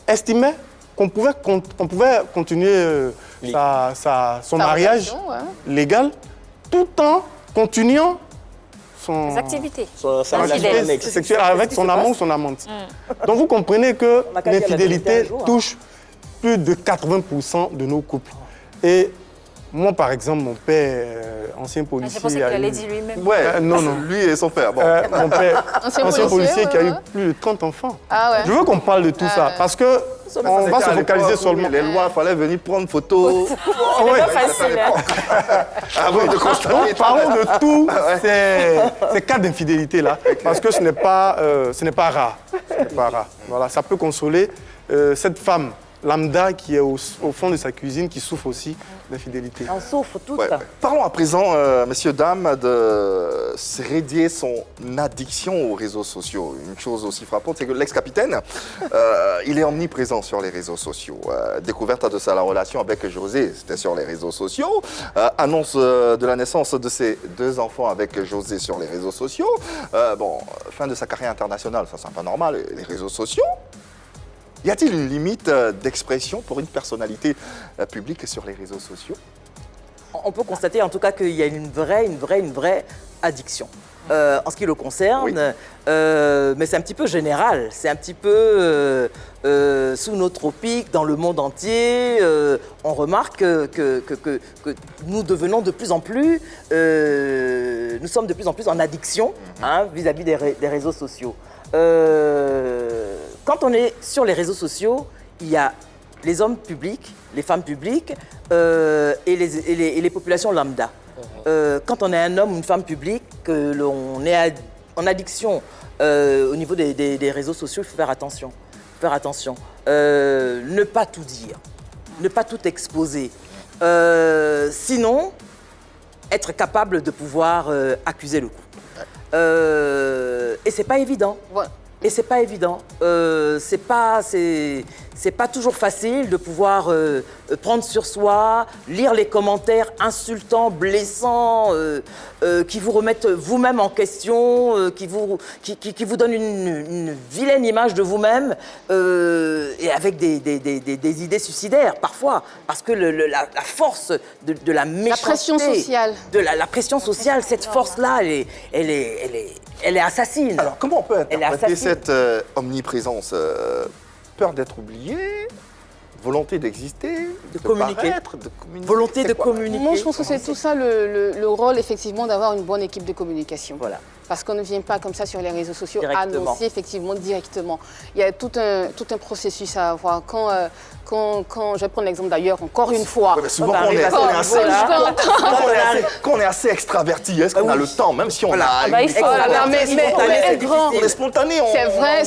Speaker 7: estimaient qu'on pouvait continuer son mariage légal tout en continuant
Speaker 3: Les activités.
Speaker 7: sa activité sexuelle avec son amant ou son amante. Donc vous comprenez que l'infidélité touche plus de 80% de nos couples. Et moi, par exemple, mon père, ancien policier...
Speaker 3: Je pensais qu'il allait dire lui-même.
Speaker 1: Ouais,
Speaker 7: non.
Speaker 1: Lui et son père. Bon.
Speaker 7: Mon père, ancien policier qui a eu
Speaker 2: ouais.
Speaker 7: plus de 30 enfants.
Speaker 2: Ah ouais.
Speaker 7: Je veux qu'on parle de tout ça, parce que on va se focaliser seulement...
Speaker 1: Les lois, il fallait venir prendre photo.
Speaker 7: Ouais.
Speaker 3: Pas facile.
Speaker 1: Avant de constater.
Speaker 7: Donc, parlons de tous ces cas d'infidélité-là, parce que ce n'est pas rare. Ce n'est pas rare. Voilà, ça peut consoler cette femme lambda qui est au fond de sa cuisine, qui souffre aussi d'infidélité.
Speaker 6: On souffre toutes.
Speaker 1: Ouais. Parlons à présent, messieurs, dames, de Sérédié, son addiction aux réseaux sociaux. Une chose aussi frappante, c'est que l'ex-capitaine, il est omniprésent sur les réseaux sociaux. Découverte de la relation avec José, c'était sur les réseaux sociaux. Annonce de la naissance de ses 2 enfants avec José sur les réseaux sociaux. Fin de sa carrière internationale, ça c'est un peu normal, les réseaux sociaux. Y a-t-il une limite d'expression pour une personnalité publique sur les réseaux sociaux?
Speaker 6: On peut constater en tout cas qu'il y a une vraie addiction. En ce qui le concerne,
Speaker 1: Oui.
Speaker 6: Mais c'est un petit peu général, c'est un petit peu sous nos tropiques, dans le monde entier, on remarque que nous devenons de plus en plus, nous sommes de plus en plus en addiction vis-à-vis des réseaux sociaux. Quand on est sur les réseaux sociaux, il y a les hommes publics, les femmes publiques et les populations lambda. Quand on est un homme ou une femme publique, que l'on est en addiction au niveau des réseaux sociaux, il faut faire attention. Ne pas tout dire, ne pas tout exposer. Sinon, être capable de pouvoir accuser le coup. Et c'est pas évident.
Speaker 2: Ouais.
Speaker 6: Et c'est pas évident. C'est pas toujours facile de pouvoir prendre sur soi, lire les commentaires insultants, blessants, qui vous remettent vous-même en question, qui vous donnent une vilaine image de vous-même, et avec des idées suicidaires parfois, parce que la force de la méchanceté,
Speaker 2: La pression sociale.
Speaker 6: la pression sociale, cette force-là, elle est assassine.
Speaker 1: Alors, comment on peut
Speaker 6: Elle est
Speaker 1: interpréter
Speaker 6: assassine.
Speaker 1: cette omniprésence? Peur d'être oublié? Volonté d'exister?
Speaker 6: De communiquer.
Speaker 1: Paraître, de communiquer?
Speaker 6: Volonté
Speaker 1: C'est
Speaker 6: de
Speaker 1: quoi?
Speaker 6: communiquer.
Speaker 2: Moi, je pense que c'est tout ça le rôle, effectivement, d'avoir une bonne équipe de communication.
Speaker 6: Voilà.
Speaker 2: Parce qu'on ne vient pas comme ça sur les réseaux sociaux
Speaker 6: Directement.
Speaker 2: annoncer effectivement directement. Il y a tout un processus à avoir. Quand je vais prendre l'exemple d'ailleurs, encore une fois.
Speaker 1: Ouais, mais souvent,
Speaker 6: Quand
Speaker 1: quand
Speaker 6: on
Speaker 1: on est assez extraverti, est-ce qu'on a le temps, même si on a...
Speaker 3: bah, il faut.
Speaker 2: mais grand.
Speaker 1: On est spontané.
Speaker 2: C'est vrai,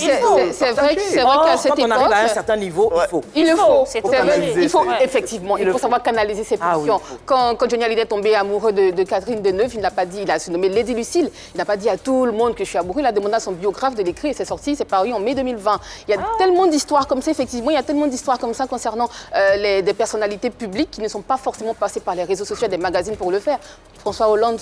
Speaker 2: c'est vrai qu'à cette
Speaker 6: quand on arrive à un
Speaker 2: époque,
Speaker 6: certain niveau, il faut.
Speaker 2: il le faut.
Speaker 3: C'est
Speaker 2: C'est vrai.
Speaker 1: canaliser,
Speaker 2: Il faut
Speaker 3: c'est-
Speaker 2: effectivement, il faut savoir canaliser ses
Speaker 6: Ah oui,
Speaker 2: pulsions.
Speaker 6: il faut.
Speaker 2: Quand Johnny Hallyday est tombé amoureux de Catherine Deneuve, il n'a pas dit, il a se nommé Lady Lucille. Il n'a pas dit à tout le monde que je suis amoureux. Il a demandé à son biographe de l'écrire et c'est sorti, c'est paru en mai 2020. Il y a tellement d'histoires comme ça, effectivement, il y a tellement d'histoires comme ça concernant des personnalités publiques qui ne sont pas forcément passées par les réseaux sociaux, des magazines pour le faire. François Hollande,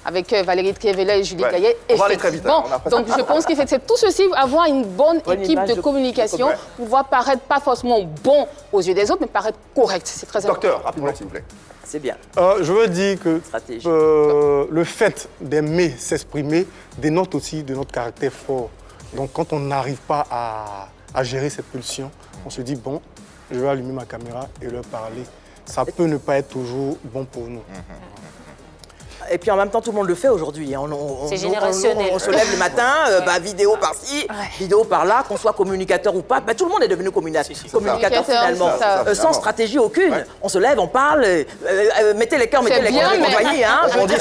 Speaker 2: avec Valérie Trierweiler et Julie
Speaker 1: Ouais.
Speaker 2: Gaillet,
Speaker 1: On va aller très vite, hein, on a presque-
Speaker 2: Donc je pense que c'est tout ceci, avoir une bonne équipe
Speaker 6: image
Speaker 2: de
Speaker 6: de
Speaker 2: communication,
Speaker 1: Ouais.
Speaker 2: pouvoir paraître pas forcément bon aux yeux des autres, mais paraître correct. C'est très important.
Speaker 1: Docteur, rapidement, s'il vous plaît.
Speaker 6: C'est bien.
Speaker 7: Je veux dire que
Speaker 6: Stratégie.
Speaker 7: le fait d'aimer s'exprimer dénote aussi de notre caractère fort. Donc quand on n'arrive pas à gérer ses pulsions, on se dit, bon, je vais allumer ma caméra et leur parler. Ça peut ne pas être toujours bon pour nous.
Speaker 6: Et puis en même temps, tout le monde le fait aujourd'hui.
Speaker 3: C'est générationnel.
Speaker 6: On se lève le matin, vidéo par-ci, vidéo par-là, qu'on soit communicateur ou pas. Tout le monde est devenu communicateur
Speaker 2: Communicateur,
Speaker 6: finalement.
Speaker 2: c'est ça.
Speaker 6: Sans stratégie aucune.
Speaker 1: Ouais.
Speaker 6: On se lève, on parle, mettez les cœurs, mettez les
Speaker 2: bien,
Speaker 6: cœurs et
Speaker 2: mais-
Speaker 6: compagnie.
Speaker 1: On dit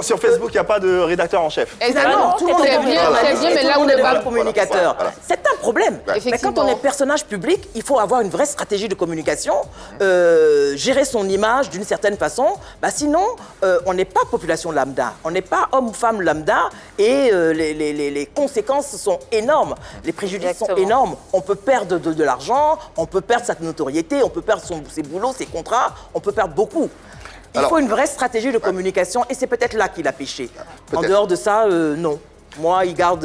Speaker 1: sur Facebook, qu'il n'y a pas de rédacteur en chef.
Speaker 6: Finalement, tout le monde est devenu
Speaker 2: c'est bien, mais là où
Speaker 6: tout le monde
Speaker 2: le
Speaker 6: est
Speaker 2: bas-
Speaker 6: devenu communicateur.
Speaker 1: Voilà.
Speaker 6: C'est un problème. Mais quand on est personnage public, il faut avoir une vraie stratégie de communication, gérer son image d'une certaine façon. Sinon, on n'est pas population lambda, on n'est pas homme ou femme lambda et les conséquences sont énormes. Les préjudices sont énormes. On peut perdre de l'argent, on peut perdre sa notoriété, on peut perdre ses boulots, ses contrats, on peut perdre beaucoup. Il faut une vraie stratégie de communication et c'est peut-être là qu'il a péché. En dehors de ça, non. Moi, il garde...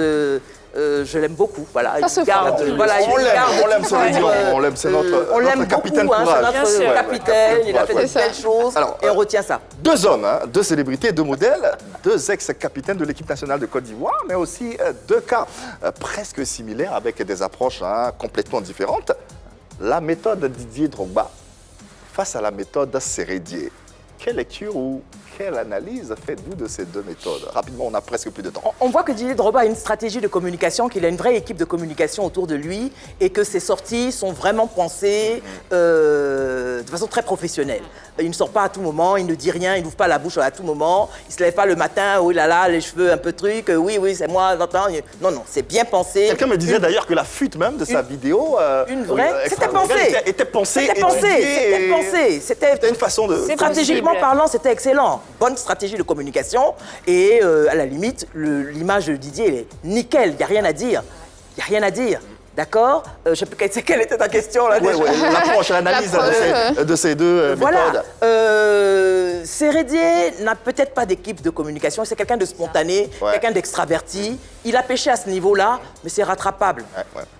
Speaker 6: je l'aime beaucoup. Voilà.
Speaker 2: Ça garde,
Speaker 1: on l'aime, c'est notre capitaine courage.
Speaker 6: C'est notre capitaine, il a fait de belles choses et on retient ça.
Speaker 1: 2 hommes, deux célébrités, 2 modèles, 2 ex-capitaines de l'équipe nationale de Côte d'Ivoire, mais aussi 2 cas presque similaires avec des approches complètement différentes. La méthode Didier Drogba face à la méthode Sérédier. Quelle lecture ou quelle analyse faites-vous de ces 2 méthodes? Rapidement, on a presque plus de temps.
Speaker 6: On voit que Didier Drogba a une stratégie de communication, qu'il a une vraie équipe de communication autour de lui et que ses sorties sont vraiment pensées de façon très professionnelle. Il ne sort pas à tout moment, il ne dit rien, il n'ouvre pas la bouche à tout moment, il ne se lève pas le matin, oh là là, les cheveux un peu trucs, oui, c'est moi, non, c'est bien pensé.
Speaker 1: Quelqu'un me disait d'ailleurs que la fuite même de sa vidéo...
Speaker 6: Une vraie, c'était pensé.
Speaker 1: Était pensé.
Speaker 6: C'était
Speaker 1: une façon de...
Speaker 6: Stratégiquement parlant, c'était excellent. Bonne stratégie de communication et à la limite, l'image de Didier, elle est nickel, il n'y a rien à dire. Il n'y a rien à dire. D'accord, je ne sais plus quelle était ta question là déjà.
Speaker 1: L'approche, l'analyse de ces 2 méthodes.
Speaker 6: Sérédier n'a peut-être pas d'équipe de communication, c'est quelqu'un de spontané, quelqu'un d'extraverti. Il a péché à ce niveau-là, mais c'est rattrapable.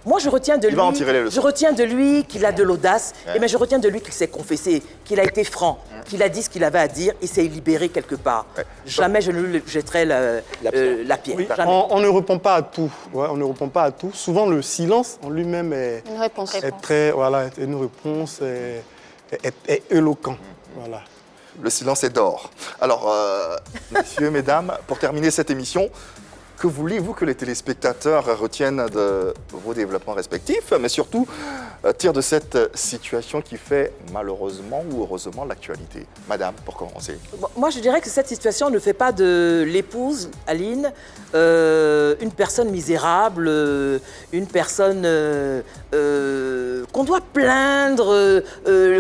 Speaker 6: Moi, je retiens de lui qu'il a de l'audace, mais je retiens de lui qu'il s'est confessé, qu'il a été franc, qu'il a dit ce qu'il avait à dire, il s'est libéré quelque part. Jamais je ne lui jetterai la pierre.
Speaker 7: Oui, on ne répond pas à tout. On ne répond pas à tout. Souvent, le silence en lui-même est une réponse est éloquent. Voilà.
Speaker 1: Le silence est d'or. Alors, messieurs, mesdames, pour terminer cette émission, que voulez-vous que les téléspectateurs retiennent de vos développements respectifs, mais surtout tirent de cette situation qui fait malheureusement ou heureusement l'actualité? Madame, pour commencer.
Speaker 6: Moi, je dirais que cette situation ne fait pas de l'épouse, Aline, une personne misérable, une personne qu'on doit plaindre,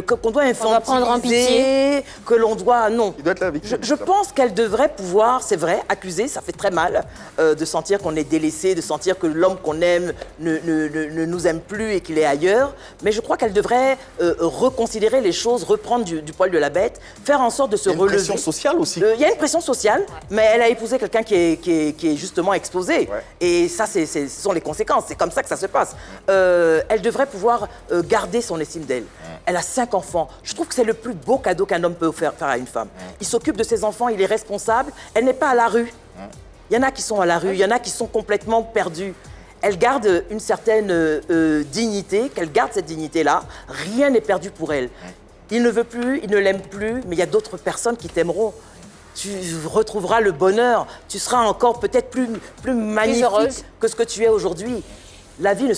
Speaker 6: qu'on doit infantiliser, que l'on doit... Non.
Speaker 1: Il doit être la victime.
Speaker 6: Je pense qu'elle devrait pouvoir, c'est vrai, accuser, ça fait très mal, de sentir qu'on est délaissé, de sentir que l'homme qu'on aime ne nous aime plus et qu'il est ailleurs. Mais je crois qu'elle devrait reconsidérer les choses, reprendre du poil de la bête, faire en sorte de se relever. Il y a une pression
Speaker 1: sociale aussi.
Speaker 6: Il y a une pression sociale, mais elle a épousé quelqu'un qui est justement exposé. Et ça, ce sont les conséquences. C'est comme ça que ça se passe. Elle devrait pouvoir garder son estime d'elle. Elle a 5 enfants. Je trouve que c'est le plus beau cadeau qu'un homme peut faire à une femme. Il s'occupe de ses enfants, il est responsable. Elle n'est pas à la rue. Il y en a qui sont à la rue, il y en a qui sont complètement perdus. Elle garde une certaine dignité, qu'elle garde cette dignité-là. Rien n'est perdu pour elle. Il ne veut plus, il ne l'aime plus, mais il y a d'autres personnes qui t'aimeront. Tu retrouveras le bonheur, tu seras encore peut-être plus magnifique que ce que tu es aujourd'hui. La vie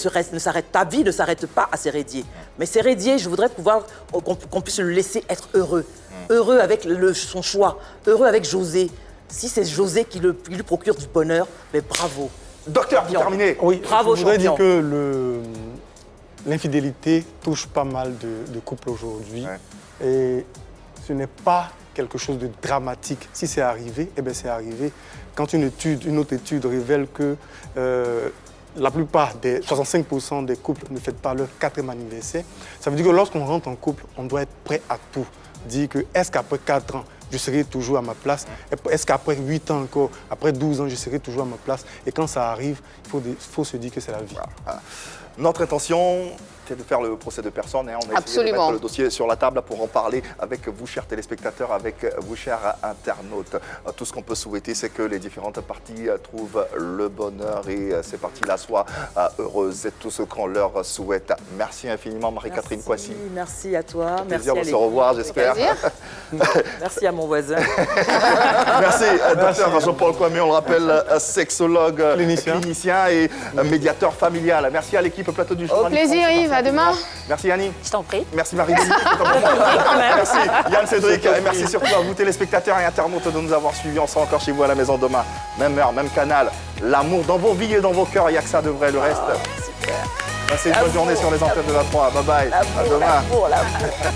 Speaker 6: ta vie ne s'arrête pas à Sérédier. Mais Sérédier, je voudrais qu'on puisse le laisser être heureux. Heureux avec son choix, heureux avec José. Si c'est José qui lui procure du bonheur, mais bravo.
Speaker 1: Docteur, pour terminer.
Speaker 7: Oui,
Speaker 6: bravo,
Speaker 7: je voudrais dire que l'infidélité touche pas mal de couples aujourd'hui. Et ce n'est pas quelque chose de dramatique. Si c'est arrivé, eh bien c'est arrivé. Quand une autre étude révèle que la plupart 65% des couples ne fêtent pas leur 4e anniversaire, ça veut dire que lorsqu'on rentre en couple, on doit être prêt à tout. Dire que est-ce qu'après 4 ans, je serai toujours à ma place? Est-ce qu'après 8 ans encore, après 12 ans, je serai toujours à ma place? Et quand ça arrive, il faut se dire que c'est la vie.
Speaker 1: Voilà. Notre intention, c'est de faire le procès de personne. On a essayé de mettre le dossier sur la table pour en parler avec vous, chers téléspectateurs, avec vous, chers internautes. Tout ce qu'on peut souhaiter, c'est que les différentes parties trouvent le bonheur et ces parties-là soient heureuses. C'est tout ce qu'on leur souhaite. Merci infiniment, Marie-Catherine Kouassi.
Speaker 6: Merci à toi.
Speaker 1: Merci à vous. Se revoir, j'espère.
Speaker 6: Merci à mon voisin.
Speaker 1: Merci, docteur Jean-Paul Kwame, on le rappelle, sexologue, clinicien et médiateur familial. Merci à l'équipe Plateau du Journal.
Speaker 2: Au plaisir, Yves. À demain.
Speaker 1: Merci Yannick.
Speaker 3: Je t'en prie.
Speaker 1: Merci Marie-Denis. Merci Yann Cédric. Et merci surtout à vous téléspectateurs et internautes de nous avoir suivis. On sera encore chez vous à la maison demain. Même heure, même canal. L'amour dans vos vies et dans vos cœurs. Il n'y a que ça de vrai. Le reste, Passez une bonne journée sur les antennes de la 3. Bye bye. À demain.